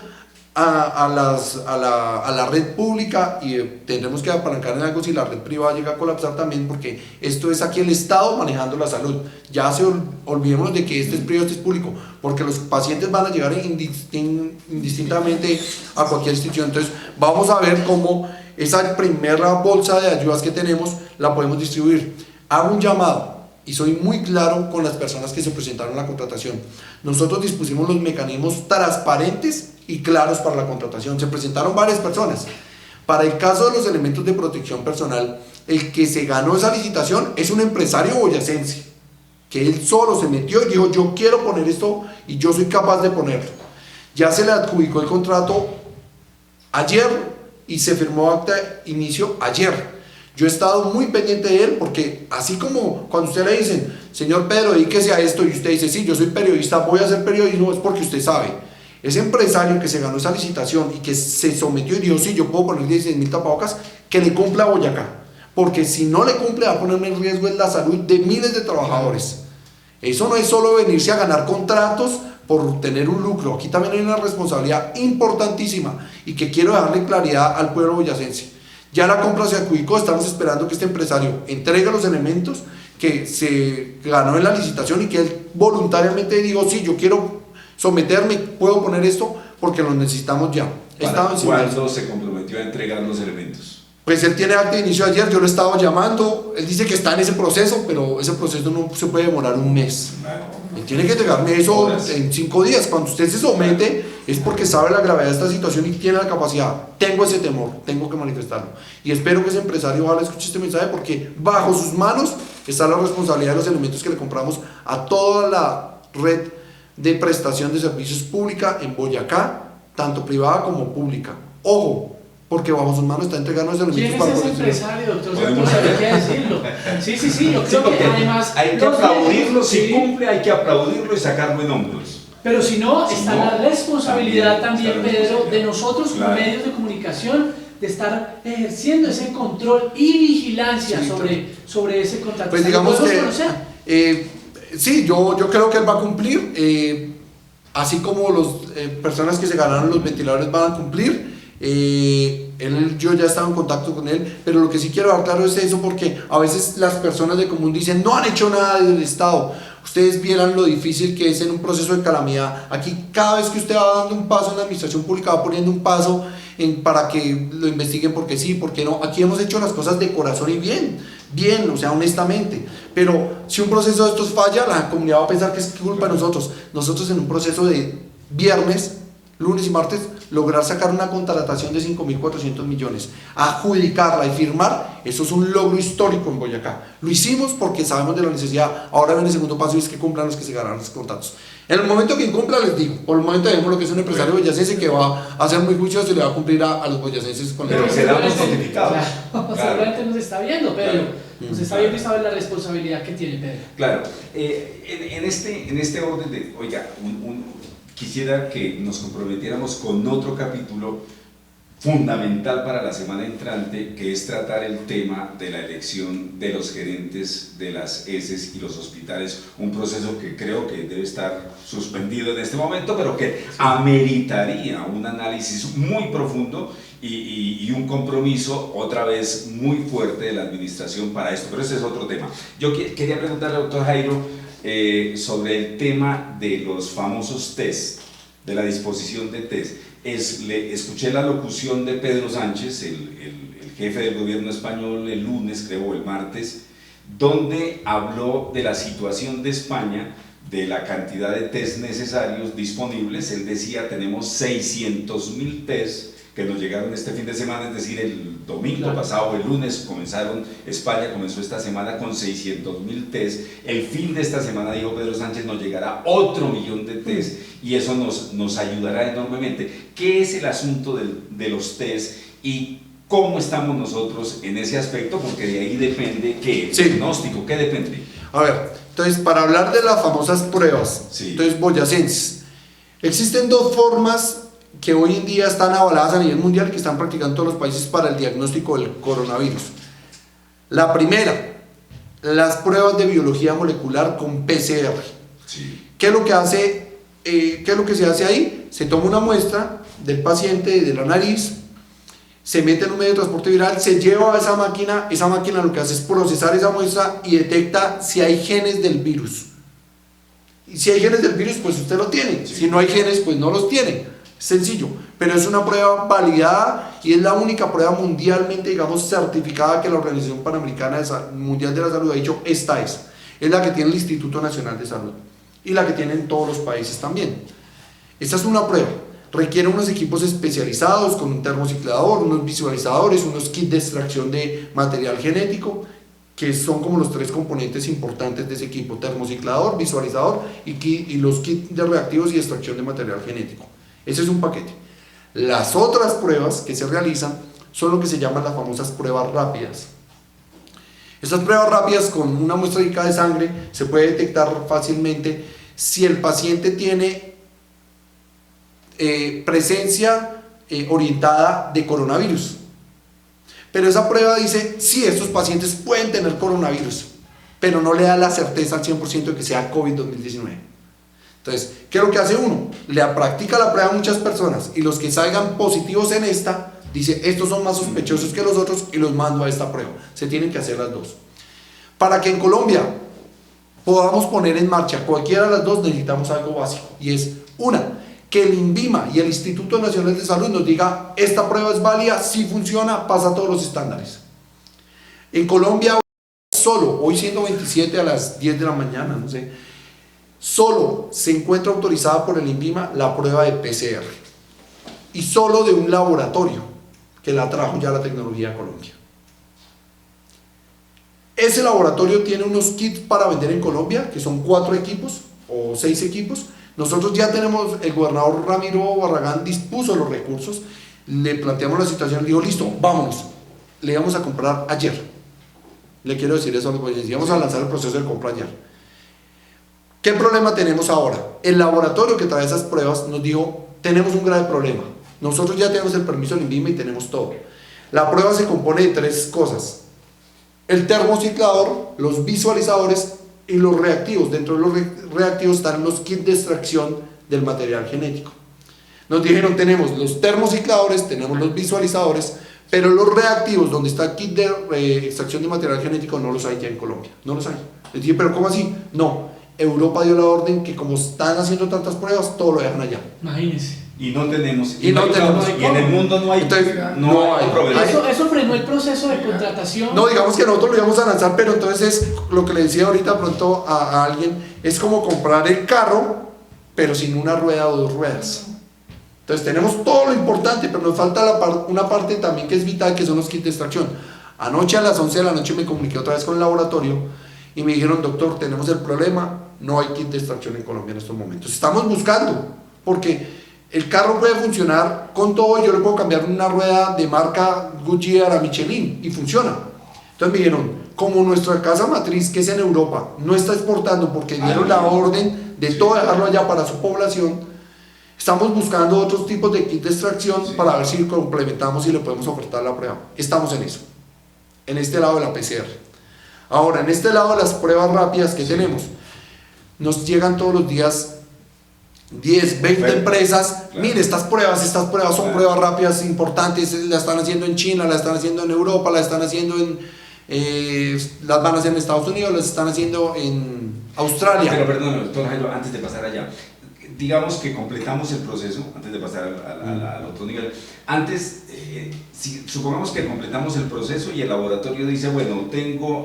Speaker 3: a la red pública, y tendremos que apalancar en algo si la red privada llega a colapsar también, porque esto es aquí el Estado manejando la salud. Ya olvidémonos de que este es privado, este es público, porque los pacientes van a llegar indistintamente a cualquier institución. Entonces vamos a ver cómo esa primera bolsa de ayudas que tenemos la podemos distribuir. Hago un llamado y soy muy claro con las personas que se presentaron a la contratación. Nosotros dispusimos los mecanismos transparentes y claros para la contratación. Se presentaron varias personas, Para el caso de los elementos de protección personal, el que se ganó esa licitación es un empresario boyacense, que él solo se metió y dijo, yo quiero poner esto y yo soy capaz de ponerlo. Ya se le adjudicó el contrato ayer y se firmó acta de inicio ayer. Yo he estado muy pendiente de él porque así como cuando usted le dicen, señor Pedro, dedíquese a esto, y usted dice, sí, yo soy periodista, voy a hacer periodismo, es porque usted sabe. Ese empresario que se ganó esa licitación y que se sometió y dijo, sí, yo puedo poner 16.000 tapabocas, que le cumpla a Boyacá, porque si no le cumple va a ponerme en riesgo la salud de miles de trabajadores. Eso no es solo venirse a ganar contratos por tener un lucro, aquí también hay una responsabilidad importantísima y que quiero darle claridad al pueblo boyacense. Ya la compra se adjudicó, estamos esperando que este empresario entregue los elementos que se ganó en la licitación y que él voluntariamente dijo, sí, yo quiero someterme, puedo poner esto porque lo necesitamos ya.
Speaker 1: ¿Cuándo se comprometió a entregar los elementos?
Speaker 3: Pues él tiene acta de inicio ayer, yo lo estaba llamando, él dice que está en ese proceso, pero ese proceso no se puede demorar un mes. Él tiene que entregarme eso en 5 días. Cuando usted se somete es porque sabe la gravedad de esta situación y tiene la capacidad. Tengo ese temor, tengo que manifestarlo. Y espero que ese empresario ojalá escuche este mensaje porque bajo sus manos está la responsabilidad de los elementos que le compramos a toda la red de prestación de servicios pública en Boyacá, tanto privada como pública. Ojo, porque bajo sus manos está entregando los elementos.
Speaker 4: ¿Quién es ese empresario, doctor? Pues hay que decirlo. Sí, yo creo que además...
Speaker 1: Hay que aplaudirlo, si cumple hay que aplaudirlo y sacarlo en hombros.
Speaker 4: Pero si no, está la responsabilidad también, Pedro, de nosotros como medios de comunicación, de estar ejerciendo ese control y vigilancia sobre ese contrato.
Speaker 3: Pues digamos que... sí, yo creo que él va a cumplir, así como las personas que se ganaron los ventiladores van a cumplir. Yo ya estaba en contacto con él, pero lo que sí quiero dar claro es eso, porque a veces las personas de común dicen no han hecho nada del Estado. Ustedes vieran lo difícil que es en un proceso de calamidad. Aquí cada vez que usted va dando un paso en la administración pública va poniendo un paso para que lo investiguen porque sí, porque no. Aquí hemos hecho las cosas de corazón y bien, o sea, honestamente. Pero si un proceso de estos falla, la comunidad va a pensar que es culpa de nosotros. Nosotros en un proceso de viernes, lunes y martes, lograr sacar una contratación de 5.400 millones, adjudicarla y firmar, eso es un logro histórico en Boyacá. Lo hicimos porque sabemos de la necesidad. Ahora viene el segundo paso y es que cumplan los que se ganaron los contratos. En el momento que incumpla, les digo, por el momento vemos lo que es un empresario boyacense que va a ser muy juicioso y le va a cumplir a los boyacenses con
Speaker 1: pero seramos notificados.
Speaker 4: Seguramente nos está viendo, Pedro. Nos está viendo y sabe la responsabilidad que tiene, Pedro.
Speaker 1: Claro. En este orden de, oiga, quisiera que nos comprometiéramos con otro capítulo fundamental para la semana entrante, que es tratar el tema de la elección de los gerentes de las ESES y los hospitales, un proceso que creo que debe estar suspendido en este momento, pero que ameritaría un análisis muy profundo y un compromiso otra vez muy fuerte de la administración para esto, pero ese es otro tema. Yo quería preguntarle al doctor Jairo sobre el tema de los famosos test, de la disposición de test. Escuché la locución de Pedro Sánchez, el jefe del gobierno español, el lunes, creo, el martes, donde habló de la situación de España, de la cantidad de test necesarios disponibles. Él decía, tenemos 600.000 test que nos llegaron este fin de semana, es decir, el domingo pasado, el lunes España comenzó esta semana con 600.000 test. El fin de esta semana, dijo Pedro Sánchez, nos llegará otro millón de test y eso nos ayudará enormemente. ¿Qué es el asunto de los test y cómo estamos nosotros en ese aspecto? Porque de ahí depende qué diagnóstico, ¿qué depende?
Speaker 3: A ver, entonces para hablar de las famosas pruebas,
Speaker 1: sí.
Speaker 3: Entonces boyacenses, existen dos formas que hoy en día están avaladas a nivel mundial, que están practicando todos los países para el diagnóstico del coronavirus. La primera, las pruebas de biología molecular con PCR.
Speaker 1: Sí.
Speaker 3: ¿Qué es lo que se hace ahí? Se toma una muestra del paciente, de la nariz, se mete en un medio de transporte viral, se lleva a esa máquina lo que hace es procesar esa muestra y detecta si hay genes del virus. Y si hay genes del virus, pues usted lo tiene. Sí. Si no hay genes, pues no los tiene. Sencillo, pero es una prueba validada y es la única prueba mundialmente, digamos, certificada que la Organización Panamericana Mundial de la Salud ha dicho, esta es la que tiene el Instituto Nacional de Salud y la que tienen todos los países también. Esta es una prueba. requiere unos equipos especializados con un termociclador, unos visualizadores, unos kits de extracción de material genético, que son como los 3 componentes importantes de ese equipo: termociclador, visualizador y los kits de reactivos y extracción de material genético. Ese es un paquete. Las otras pruebas que se realizan son lo que se llaman las famosas pruebas rápidas. Estas pruebas rápidas, con una muestrica de sangre se puede detectar fácilmente si el paciente tiene presencia orientada de coronavirus. Pero esa prueba dice, sí, estos pacientes pueden tener coronavirus, pero no le da la certeza al 100% de que sea COVID-2019. Entonces, ¿qué es lo que hace uno? Le practica la prueba a muchas personas, y los que salgan positivos en esta, dice, estos son más sospechosos que los otros, y los mando a esta prueba. Se tienen que hacer las dos. Para que en Colombia podamos poner en marcha cualquiera de las dos, necesitamos algo básico, y es una, que el INVIMA y el Instituto Nacional de Salud nos diga, esta prueba es válida, si funciona, pasa todos los estándares. En Colombia, solo, hoy siendo 27 a las 10 de la mañana, no sé, solo se encuentra autorizada por el INVIMA la prueba de PCR, y solo de un laboratorio que la trajo ya la tecnología a Colombia. Ese laboratorio tiene unos kits para vender en Colombia, que son 4 equipos o 6 equipos. Nosotros ya tenemos, el gobernador Ramiro Barragán dispuso los recursos, le planteamos la situación, le dijo, listo, vámonos, le íbamos a comprar ayer. Le quiero decir eso a los boyes, íbamos a lanzar el proceso de compra ayer. ¿Qué problema tenemos ahora? El laboratorio que trae esas pruebas nos dijo, tenemos un grave problema. Nosotros ya tenemos el permiso del INVIMA y tenemos todo. La prueba se compone de 3 cosas: el termociclador, los visualizadores y los reactivos. Dentro de los reactivos están los kits de extracción del material genético. Nos dijeron, tenemos los termocicladores, tenemos los visualizadores, pero los reactivos, donde está el kit de extracción de material genético, no los hay ya en Colombia. No los hay. Les dije, ¿pero cómo así? No, Europa dio la orden que como están haciendo tantas pruebas, todo lo dejan allá.
Speaker 4: Imagínese.
Speaker 1: Y no tenemos.
Speaker 3: Y no tenemos.
Speaker 1: Y en el mundo no hay.
Speaker 3: Entonces,
Speaker 1: no hay proveedores.
Speaker 4: Eso frenó el proceso de contratación.
Speaker 3: No, digamos que nosotros lo íbamos a lanzar, pero entonces es lo que le decía ahorita pronto a alguien, es como comprar el carro, pero sin una rueda o 2 ruedas. Entonces tenemos todo lo importante, pero nos falta una parte también que es vital, que son los kits de extracción. Anoche a las 11 de la noche me comuniqué otra vez con el laboratorio y me dijeron, doctor, tenemos el problema, no hay kit de extracción en Colombia en estos momentos. Estamos buscando, porque el carro puede funcionar con todo, yo le puedo cambiar una rueda de marca Goodyear a Michelin y funciona. Entonces me dijeron, como nuestra casa matriz, que es en Europa, no está exportando porque dieron la orden de todo dejarlo allá para su población, estamos buscando otros tipos de kit de extracción para ver si complementamos y le podemos ofertar la prueba. Estamos en eso, en este lado de la PCR. Ahora, en este lado de las pruebas rápidas que tenemos, nos llegan todos los días 10, 20 empresas, claro. Mire, estas pruebas son pruebas rápidas importantes, la están haciendo en China, la están haciendo en Europa, la están haciendo las van a hacer en Estados Unidos, las están haciendo en Australia.
Speaker 1: Pero perdón, doctor Jairo, antes de pasar allá, digamos que completamos el proceso, antes de pasar al otro nivel, antes, supongamos que completamos el proceso y el laboratorio dice, bueno,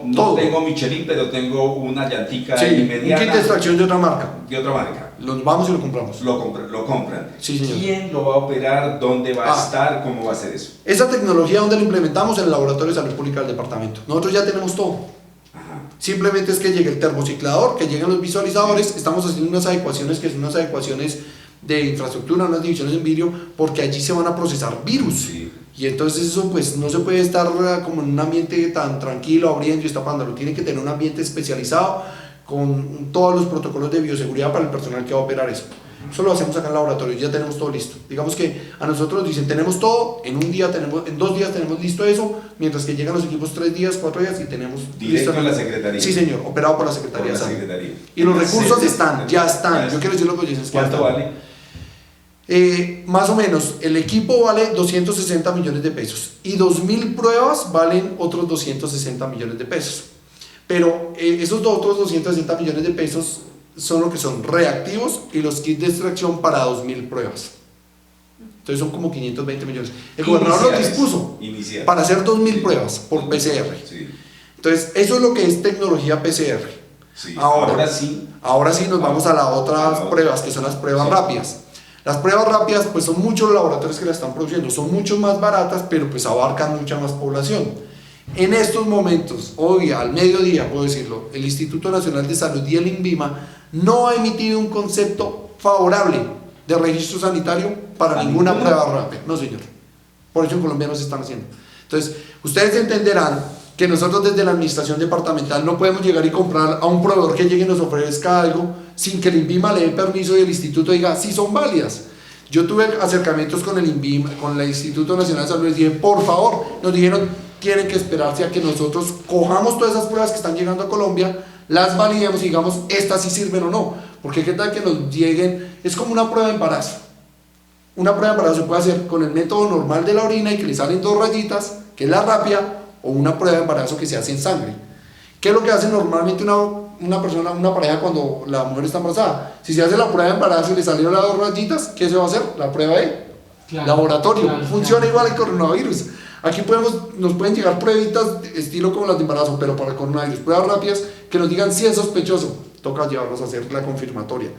Speaker 1: no tengo Michelin, pero tengo una llantica inmediata.
Speaker 3: Un kit de extracción de otra marca.
Speaker 1: ¿De otra marca?
Speaker 3: Vamos y lo compramos.
Speaker 1: Lo compran.
Speaker 3: Sí, señor.
Speaker 1: ¿Quién lo va a operar? ¿Dónde va a estar? ¿Cómo va a ser eso?
Speaker 3: Esa tecnología, ¿dónde la implementamos? En el Laboratorio de Salud Pública del departamento. Nosotros ya tenemos todo.
Speaker 1: Ajá.
Speaker 3: Simplemente es que llegue el termociclador, que lleguen los visualizadores. Estamos haciendo unas adecuaciones que son unas adecuaciones de infraestructura, unas divisiones en vidrio, porque allí se van a procesar virus.
Speaker 1: Sí.
Speaker 3: Y entonces eso pues no se puede estar como en un ambiente tan tranquilo, abriendo y destapándolo. Tiene que tener un ambiente especializado con todos los protocolos de bioseguridad para el personal que va a operar eso. Eso lo hacemos acá en el laboratorio, ya tenemos todo listo. Digamos que a nosotros nos dicen, tenemos todo, en 2 días tenemos listo eso, mientras que llegan los equipos 3 días, 4 días y tenemos
Speaker 1: directo
Speaker 3: listo.
Speaker 1: a la Secretaría.
Speaker 3: Sí, señor, operado por la Secretaría de Salud. Y los recursos ya están. Yo quiero decir lo que dicen.
Speaker 1: ¿Cuánto vale?
Speaker 3: Más o menos, el equipo vale 260 millones de pesos y 2.000 pruebas valen otros 260 millones de pesos. Pero esos otros 260 millones de pesos son lo que son reactivos y los kits de extracción para 2.000 pruebas. Entonces son como 520 millones. El gobernador lo dispuso para hacer 2.000 pruebas por PCR.
Speaker 1: Sí.
Speaker 3: Entonces eso es lo que es tecnología PCR.
Speaker 1: Sí.
Speaker 3: Ahora sí nos vamos a las otras pruebas, que son las pruebas rápidas. Las pruebas rápidas, pues son muchos los laboratorios que las están produciendo, son mucho más baratas, pero pues abarcan mucha más población. En estos momentos, hoy al mediodía, puedo decirlo, el Instituto Nacional de Salud y el INVIMA no ha emitido un concepto favorable de registro sanitario para ninguna prueba rápida. No, señor. Por eso en Colombia no se están haciendo. Entonces, ustedes entenderán que nosotros desde la administración departamental no podemos llegar y comprar a un proveedor que llegue y nos ofrezca algo sin que el INVIMA le dé permiso y el instituto diga si son válidas. Yo tuve acercamientos con el INVIMA, con el Instituto Nacional de Salud, les dije, por favor, nos dijeron, tienen que esperarse a que nosotros cojamos todas esas pruebas que están llegando a Colombia, las validemos y digamos, estas sí sirven o no, porque qué tal que nos lleguen, es como una prueba de embarazo. Una prueba de embarazo se puede hacer con el método normal de la orina y que le salen 2 rayitas, que es la rápida, o una prueba de embarazo que se hace en sangre. ¿Qué es lo que hace normalmente una persona, una pareja cuando la mujer está embarazada? Si se hace la prueba de embarazo y le salieron las 2 rayitas, ¿qué se va a hacer? La prueba de laboratorio. Funciona igual el coronavirus. Aquí nos pueden llegar pruebitas estilo como las de embarazo, pero para el coronavirus, pruebas rápidas que nos digan si es sospechoso, toca llevarlos a hacer la confirmatoria.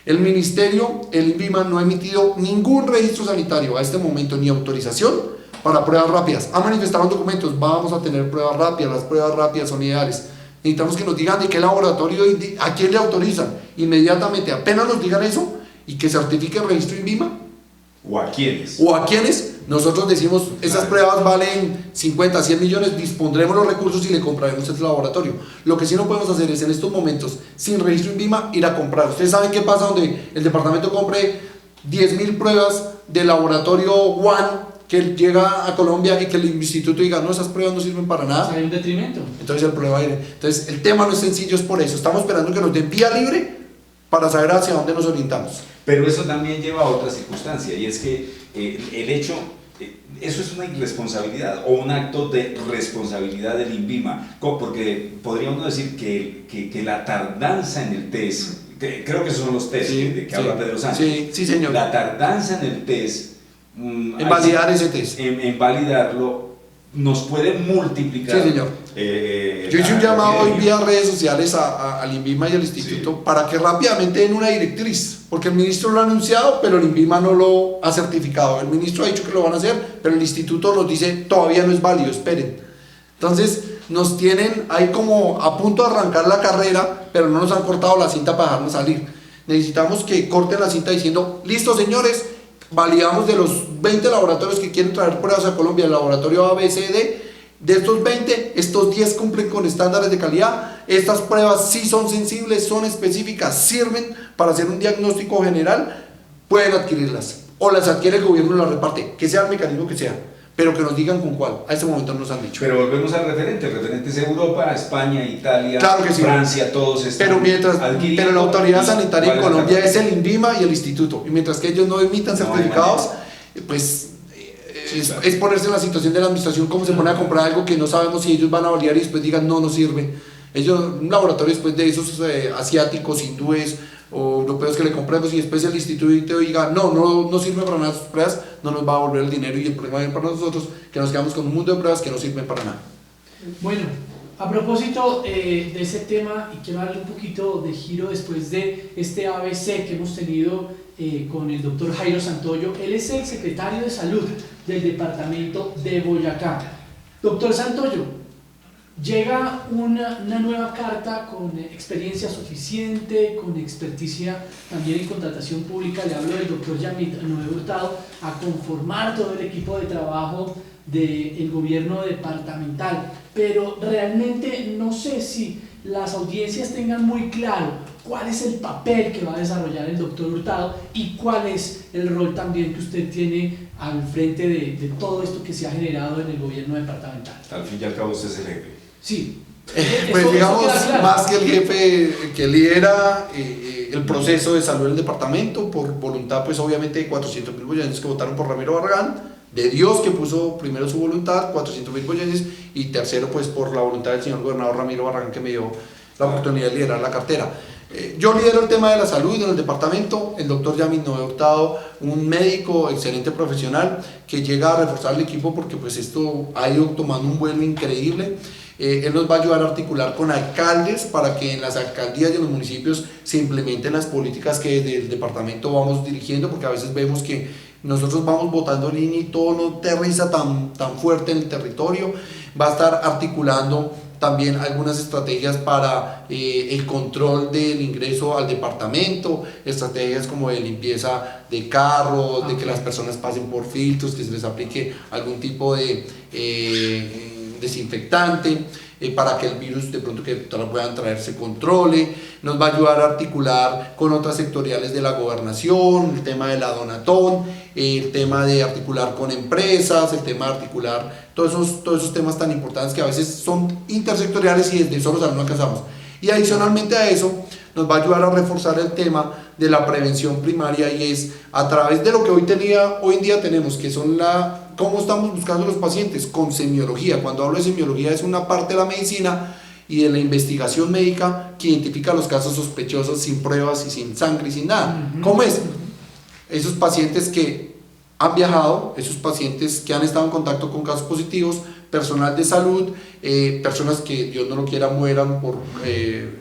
Speaker 3: El ministerio, el INVIMA, no ha emitido ningún registro sanitario a este momento, ni autorización para pruebas rápidas. Ha manifestado en documentos, vamos a tener pruebas rápidas, las pruebas rápidas son ideales. Necesitamos que nos digan de qué laboratorio, a quién le autorizan, inmediatamente, apenas nos digan eso, y que certifique el registro INVIMA.
Speaker 1: ¿O a quiénes?
Speaker 3: O a quiénes. Nosotros decimos, esas pruebas valen 50, 100 millones, dispondremos los recursos y le compraremos ese laboratorio. Lo que sí no podemos hacer es en estos momentos, sin registro INVIMA, ir a comprar. Ustedes saben qué pasa donde el departamento compre 10.000 pruebas del laboratorio One que llega a Colombia y que el instituto diga, no, esas pruebas no sirven para nada.
Speaker 4: Hay un detrimento.
Speaker 3: Entonces el problema viene. Entonces el tema no es sencillo, es por eso. Estamos esperando que nos den vía libre para saber hacia dónde nos orientamos.
Speaker 1: Pero eso también lleva a otra circunstancia, y es que el hecho, eso es una irresponsabilidad o un acto de responsabilidad del INVIMA, porque podría uno decir que la tardanza en el test, creo que esos son los test de que habla Pedro Sánchez.
Speaker 3: Sí, señor.
Speaker 1: La tardanza en el test,
Speaker 3: en validar ese test.
Speaker 1: En validarlo, nos puede multiplicar.
Speaker 3: Sí, señor. Yo hice un llamado hoy vía redes sociales al INVIMA y al instituto para que rápidamente den una directriz, porque el ministro lo ha anunciado, pero el INVIMA no lo ha certificado. El ministro ha dicho que lo van a hacer, pero el instituto nos dice todavía no es válido, esperen. Entonces nos tienen ahí como a punto de arrancar la carrera, pero no nos han cortado la cinta para dejarnos salir. Necesitamos que corten la cinta diciendo, listo señores, validamos de los 20 laboratorios que quieren traer pruebas a Colombia, el laboratorio A, B, C, D. De estos 20, estos 10 cumplen con estándares de calidad. Estas pruebas sí son sensibles, son específicas, sirven para hacer un diagnóstico general. Pueden adquirirlas, o las adquiere el gobierno y las reparte, que sea el mecanismo que sea, pero que nos digan con cuál. A este momento no nos han dicho.
Speaker 1: Pero volvemos al referente. El referente es Europa, España, Italia,
Speaker 3: claro que sí.
Speaker 1: Francia, todos están
Speaker 3: pero la autoridad sanitaria en Colombia es el INVIMA y el instituto, y mientras que ellos no emitan certificados, pues es ponerse en la situación de la administración, como se pone a comprar algo que no sabemos si ellos van a validar y después digan no sirve. Ellos, un laboratorio después de esos asiáticos, hindúes o europeos que le compremos, y después el instituto diga no sirve para nada sus pruebas, no nos va a volver el dinero, y el problema es para nosotros que nos quedamos con un mundo de pruebas que no sirven para nada.
Speaker 4: Bueno, a propósito de ese tema, y quiero darle un poquito de giro después de este ABC que hemos tenido con el doctor Jairo Santoyo. Él es el secretario de Salud del departamento de Boyacá. Doctor Santoyo, llega una nueva carta con experiencia suficiente, con experticia también en contratación pública. Le hablo del doctor Yamit Noé Hurtado, a conformar todo el equipo de trabajo del gobierno departamental, pero realmente no sé si las audiencias tengan muy claro cuál es el papel que va a desarrollar el doctor Hurtado y cuál es el rol también que usted tiene al frente de todo esto que se ha generado en el gobierno departamental.
Speaker 1: Al fin y al cabo usted es el jefe.
Speaker 4: Sí.
Speaker 3: Pues digamos, más que el jefe que lidera el proceso de salud del departamento, por voluntad pues obviamente de 400.000 boyacenses que votaron por Ramiro Barragán, de Dios que puso primero su voluntad, 400.000 boyacenses, y tercero pues por la voluntad del señor gobernador Ramiro Barragán, que me dio la oportunidad de liderar la cartera. Yo lidero el tema de la salud en el departamento. El doctor Yamit Noé Hurtado, un médico excelente profesional que llega a reforzar el equipo, porque pues esto ha ido tomando un vuelo increíble. Él nos va a ayudar a articular con alcaldes para que en las alcaldías y en los municipios se implementen las políticas que desde el departamento vamos dirigiendo, porque a veces vemos que nosotros vamos botando línea y todo no aterriza tan fuerte en el territorio. Va a estar articulando también algunas estrategias para el control del ingreso al departamento, estrategias como de limpieza de carros, de que las personas pasen por filtros, que se les aplique algún tipo de desinfectante para que el virus de pronto que puedan traer se controle. Nos va a ayudar a articular con otras sectoriales de la gobernación, el tema de la Donatón, el tema de articular con empresas, el tema de articular todos esos temas tan importantes que a veces son intersectoriales y desde solo no alcanzamos. Y adicionalmente a eso nos va a ayudar a reforzar el tema de la prevención primaria, y es a través de lo que hoy en día tenemos, que son cómo estamos buscando los pacientes con semiología. Cuando hablo de semiología es una parte de la medicina y de la investigación médica que identifica los casos sospechosos sin pruebas y sin sangre y sin nada. ¿Cómo es? Esos pacientes que han viajado, esos pacientes que han estado en contacto con casos positivos, personal de salud, personas que Dios no lo quiera mueran por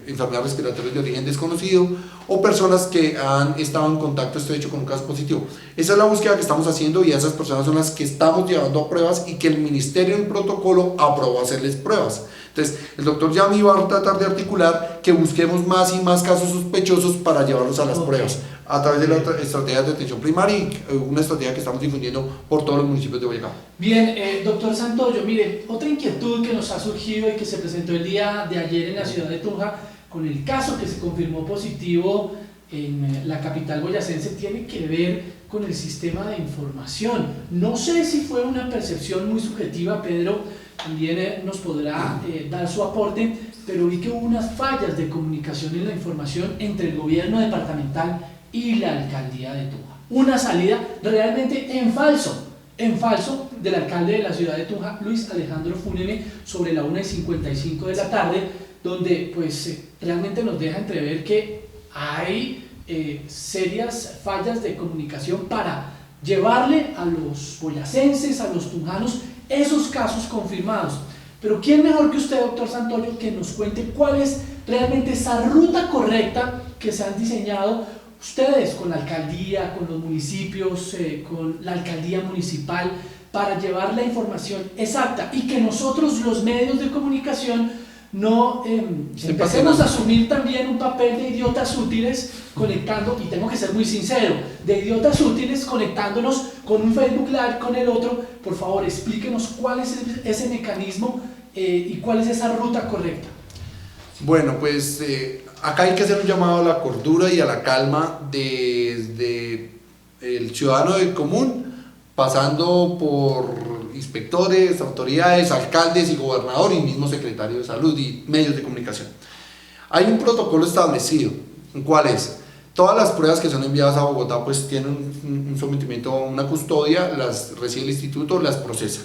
Speaker 3: enfermedades respiratorias de origen desconocido, o personas que han estado en contacto estrecho con un caso positivo. Esa es la búsqueda que estamos haciendo y esas personas son las que estamos llevando a pruebas y que el ministerio en el protocolo aprobó hacerles pruebas. Entonces, el doctor Yami va a tratar de articular que busquemos más y más casos sospechosos para llevarlos a las pruebas a través de la estrategia de atención primaria y una estrategia que estamos difundiendo por todos los municipios de Boyacá.
Speaker 4: Bien, doctor Santoyo, mire, otra inquietud que nos ha surgido y que se presentó el día de ayer en la ciudad de Tunja con el caso que se confirmó positivo en la capital boyacense tiene que ver con el sistema de información. No sé si fue una percepción muy subjetiva, Pedro también nos podrá dar su aporte, pero vi que hubo unas fallas de comunicación en la información entre el gobierno departamental y la alcaldía de Tunja. Una salida realmente en falso del alcalde de la ciudad de Tunja, Luis Alejandro Funeme, sobre la 1:55 de la tarde, donde pues realmente nos deja entrever que hay serias fallas de comunicación para llevarle a los boyacenses, a los tunjanos, esos casos confirmados. Pero ¿quién mejor que usted, doctor Santoyo, que nos cuente cuál es realmente esa ruta correcta que se han diseñado ustedes con la alcaldía, con los municipios, con la alcaldía municipal, para llevar la información exacta y que nosotros, los medios de comunicación, no empecemos a asumir también un papel de idiotas útiles conectando, y tengo que ser muy sincero, de idiotas útiles conectándonos con un Facebook Live, con el otro? Por favor, explíquenos cuál es ese mecanismo y cuál es esa ruta correcta.
Speaker 3: Bueno, pues acá hay que hacer un llamado a la cordura y a la calma desde el ciudadano del común, pasando por inspectores, autoridades, alcaldes y gobernador y mismo secretario de salud y medios de comunicación. Hay un protocolo establecido, ¿cuál es? Todas las pruebas que son enviadas a Bogotá pues tienen un sometimiento a una custodia, las recibe el instituto, las procesa.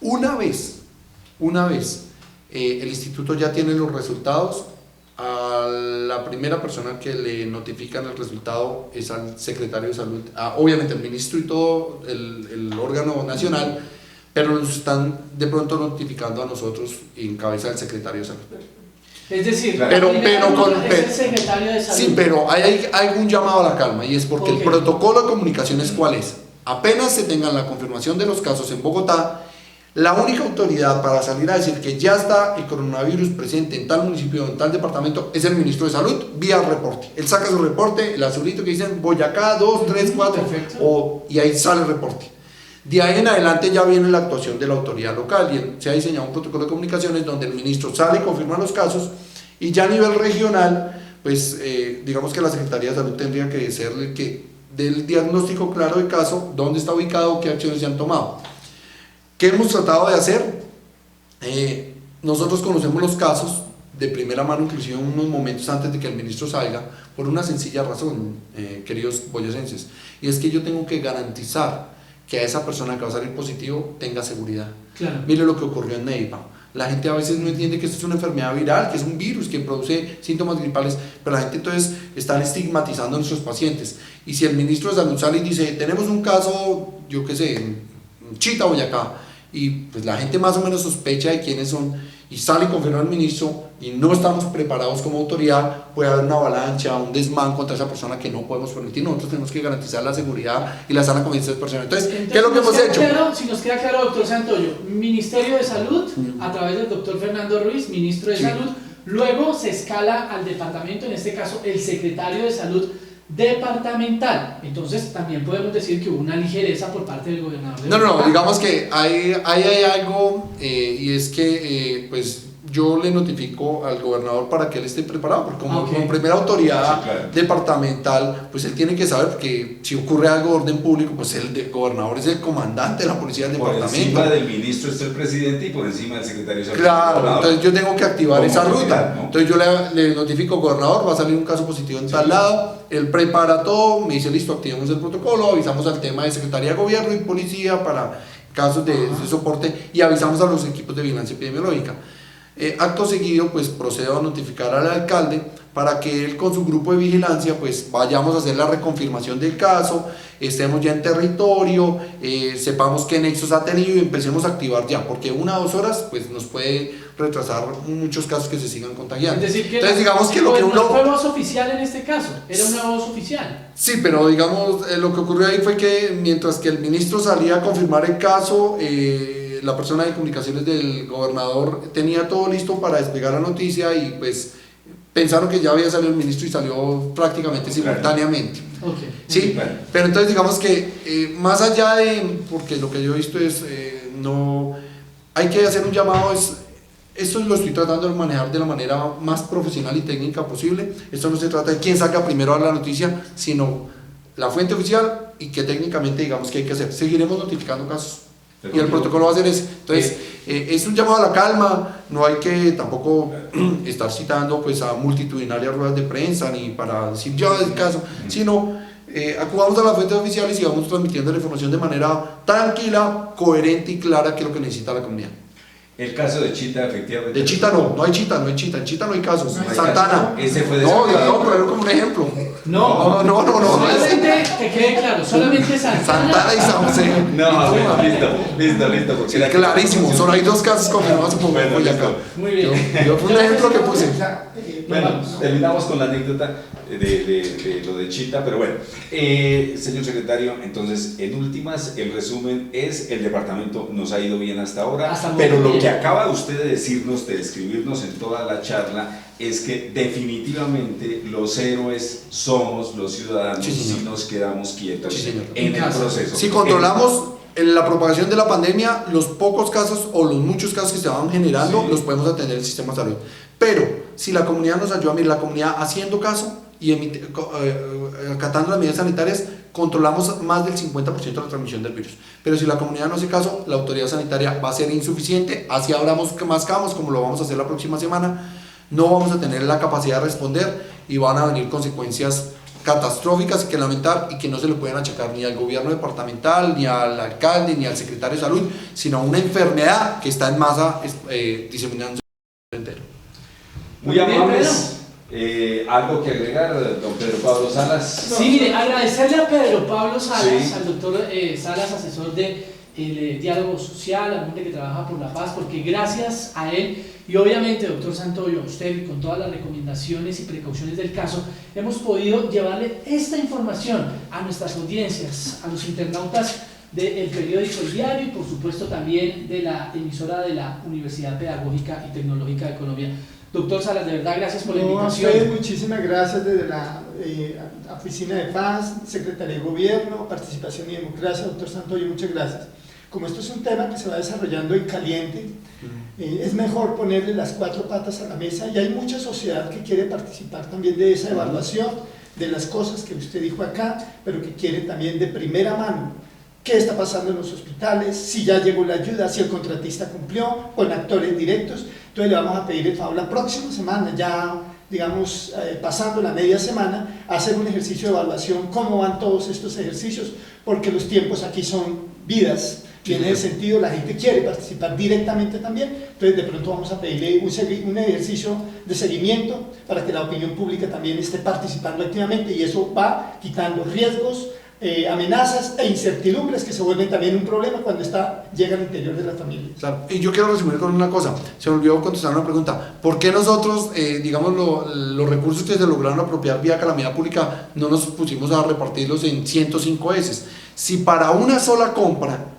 Speaker 3: Una vez el instituto ya tiene los resultados, a la primera persona que le notifican el resultado es al secretario de salud, obviamente el ministro y todo el órgano nacional, pero nos están de pronto notificando a nosotros en cabeza del secretario de salud.
Speaker 4: Es decir,
Speaker 3: es
Speaker 4: el secretario de salud.
Speaker 3: Sí, pero hay un llamado a la calma, y es porque el protocolo de comunicaciones, ¿cuál es? Apenas se tengan la confirmación de los casos en Bogotá, la única autoridad para salir a decir que ya está el coronavirus presente en tal municipio o en tal departamento es el ministro de salud vía reporte. Él saca su reporte, el azulito que dicen Boyacá 2, 3, 4 y ahí sale el reporte. De ahí en adelante ya viene la actuación de la autoridad local y se ha diseñado un protocolo de comunicaciones donde el ministro sale y confirma los casos, y ya a nivel regional pues digamos que la Secretaría de Salud tendría que ser el que dé el diagnóstico claro del caso, dónde está ubicado, qué acciones se han tomado. ¿Qué hemos tratado de hacer? Nosotros conocemos los casos de primera mano, inclusive unos momentos antes de que el ministro salga, por una sencilla razón, queridos boyacenses, y es que yo tengo que garantizar que a esa persona que va a salir positivo tenga seguridad.
Speaker 4: Claro.
Speaker 3: Mire lo que ocurrió en Neiva. La gente a veces no entiende que esto es una enfermedad viral, que es un virus que produce síntomas gripales, pero la gente entonces está estigmatizando a nuestros pacientes. Y si el ministro de Salud sale y dice, tenemos un caso, yo qué sé, en Chita, Boyacá, y pues la gente más o menos sospecha de quiénes son, y sale y confirma al ministro y no estamos preparados como autoridad, puede haber una avalancha, un desmán contra esa persona que no podemos permitir. Nosotros tenemos que garantizar la seguridad y la sana convivencia de las personas. Entonces, ¿qué es lo que hemos hecho?
Speaker 4: Si nos queda claro, doctor Santoyo, Ministerio de Salud, a través del doctor Fernando Ruiz, ministro de Salud, luego se escala al departamento, en este caso el secretario de Salud departamental. Entonces también podemos decir que hubo una ligereza por parte del gobernador de
Speaker 3: No, digamos que hay algo y es que pues yo le notifico al gobernador para que él esté preparado, porque como primera autoridad departamental, pues él tiene que saber que si ocurre algo de orden público, pues el gobernador es el comandante de la policía del departamento.
Speaker 1: Por encima del ministro está el presidente y por encima del secretario de salud.
Speaker 3: Claro, entonces yo tengo que activar
Speaker 1: como
Speaker 3: esa
Speaker 1: autoridad,
Speaker 3: ruta,
Speaker 1: ¿no?
Speaker 3: entonces yo le notifico al gobernador, va a salir un caso positivo en tal lado, él prepara todo, me dice listo, activemos el protocolo, avisamos al tema de Secretaría de Gobierno y Policía para casos de soporte y avisamos a los equipos de vigilancia epidemiológica. Acto seguido, pues procedo a notificar al alcalde para que él con su grupo de vigilancia pues vayamos a hacer la reconfirmación del caso, estemos ya en territorio, sepamos qué nexos ha tenido y empecemos a activar ya, porque 1 o 2 horas pues nos puede retrasar muchos casos que se sigan contagiando.
Speaker 4: Es decir, que
Speaker 3: entonces digamos que lo que uno...
Speaker 4: no fue voz oficial en este caso, era una voz oficial.
Speaker 3: Sí, pero digamos, lo que ocurrió ahí fue que mientras que el ministro salía a confirmar el caso, la persona de comunicaciones del gobernador tenía todo listo para despegar la noticia y pues pensaron que ya había salido el ministro y salió prácticamente simultáneamente. Sí, pero entonces digamos que más allá de, porque lo que yo he visto es, no, hay que hacer un llamado, esto lo estoy tratando de manejar de la manera más profesional y técnica posible. Esto no se trata de quién saca primero a la noticia, sino la fuente oficial y que técnicamente digamos que hay que hacer. Seguiremos notificando casos. Y el protocolo va a ser ese. Entonces, es un llamado a la calma, no hay que tampoco estar citando pues a multitudinarias ruedas de prensa ni para decir ya el caso, sino acudamos a las fuentes oficiales y vamos transmitiendo la información de manera tranquila, coherente y clara, que es lo que necesita la comunidad.
Speaker 1: El caso de Chita, efectivamente.
Speaker 3: De Chita no hay Chita, en Chita no hay casos.
Speaker 1: No hay
Speaker 3: Santana.
Speaker 1: caso. Ese fue de
Speaker 3: no, pero era como un ejemplo.
Speaker 4: No. Solamente, que quede claro, solamente
Speaker 3: Santana y San José.
Speaker 1: No, listo. Porque
Speaker 3: sí, clarísimo, solo hay 2 casos confirmados por Boyacá.
Speaker 4: Muy bien.
Speaker 3: Yo fue un ejemplo que puse.
Speaker 1: Bueno, terminamos con la anécdota de lo de Chita, pero bueno, señor secretario, entonces en últimas el resumen es el departamento nos ha ido bien hasta ahora, pero lo que acaba usted de decirnos, de describirnos en toda la charla, es que definitivamente los héroes somos los ciudadanos si nos quedamos quietos en el proceso.
Speaker 3: Si controlamos la propagación de la pandemia, los pocos casos o los muchos casos que se van generando los podemos atender el sistema de salud. Pero si la comunidad nos ayuda, la comunidad haciendo caso y acatando las medidas sanitarias, controlamos más del 50% de la transmisión del virus. Pero si la comunidad no hace caso, la autoridad sanitaria va a ser insuficiente, así abramos más camas como lo vamos a hacer la próxima semana, no vamos a tener la capacidad de responder y van a venir consecuencias catastróficas que lamentar y que no se le pueden achacar ni al gobierno departamental, ni al alcalde, ni al secretario de salud, sino a una enfermedad que está en masa diseminando entero.
Speaker 1: Muy amables. ¿Algo que agregar, don Pedro Pablo Salas?
Speaker 4: Sí, mire, agradecerle a Pedro Pablo Salas, al doctor Salas, asesor de diálogo social, al hombre que trabaja por la paz, porque gracias a él y obviamente, doctor Santoyo, a usted, con todas las recomendaciones y precauciones del caso, hemos podido llevarle esta información a nuestras audiencias, a los internautas del periódico El Diario y por supuesto también de la emisora de la Universidad Pedagógica y Tecnológica de Colombia. Doctor Salas, de verdad, gracias por la invitación.
Speaker 5: A usted, muchísimas gracias desde la Oficina de Paz, Secretaría de Gobierno, Participación y Democracia, doctor Santoyo, muchas gracias. Como esto es un tema que se va desarrollando en caliente, es mejor ponerle las 4 patas a la mesa y hay mucha sociedad que quiere participar también de esa evaluación, de las cosas que usted dijo acá, pero que quiere también de primera mano qué está pasando en los hospitales, si ya llegó la ayuda, si el contratista cumplió, con actores directos. Entonces le vamos a pedir el favor la próxima semana, ya digamos pasando la media semana, hacer un ejercicio de evaluación, cómo van todos estos ejercicios, porque los tiempos aquí son vidas. Y en ese sentido la gente quiere participar directamente también, entonces de pronto vamos a pedirle un ejercicio de seguimiento para que la opinión pública también esté participando activamente y eso va quitando riesgos amenazas e incertidumbres que se vuelven también un problema cuando llega al interior de la familia.
Speaker 3: Claro. Y yo quiero resumir con una cosa, se me olvidó contestar una pregunta. ¿Por qué nosotros, digamos, los recursos que se lograron apropiar vía calamidad pública no nos pusimos a repartirlos en 105 veces? Si para una sola compra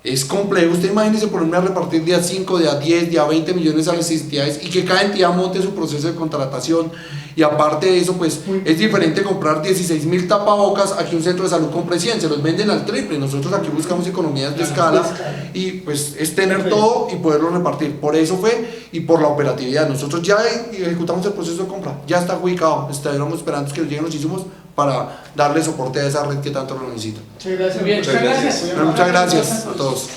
Speaker 3: es complejo, usted imagínese ponerme a repartir de a 5, de a 10, de a 20 millones a las entidades y que cada entidad monte su proceso de contratación. Y aparte de eso, pues es diferente comprar 16.000 tapabocas a que un centro de salud compre 100, se los venden al triple. Nosotros aquí buscamos economías de escala y pues es tener todo y poderlo repartir. Por eso fue y por la operatividad. Nosotros ya ejecutamos el proceso de compra, ya está ubicado. Estábamos esperando que nos lleguen los insumos para darle soporte a esa red que tanto lo necesita.
Speaker 5: Muchas gracias.
Speaker 4: Muy bien, muchas gracias.
Speaker 3: Muchas gracias a todos.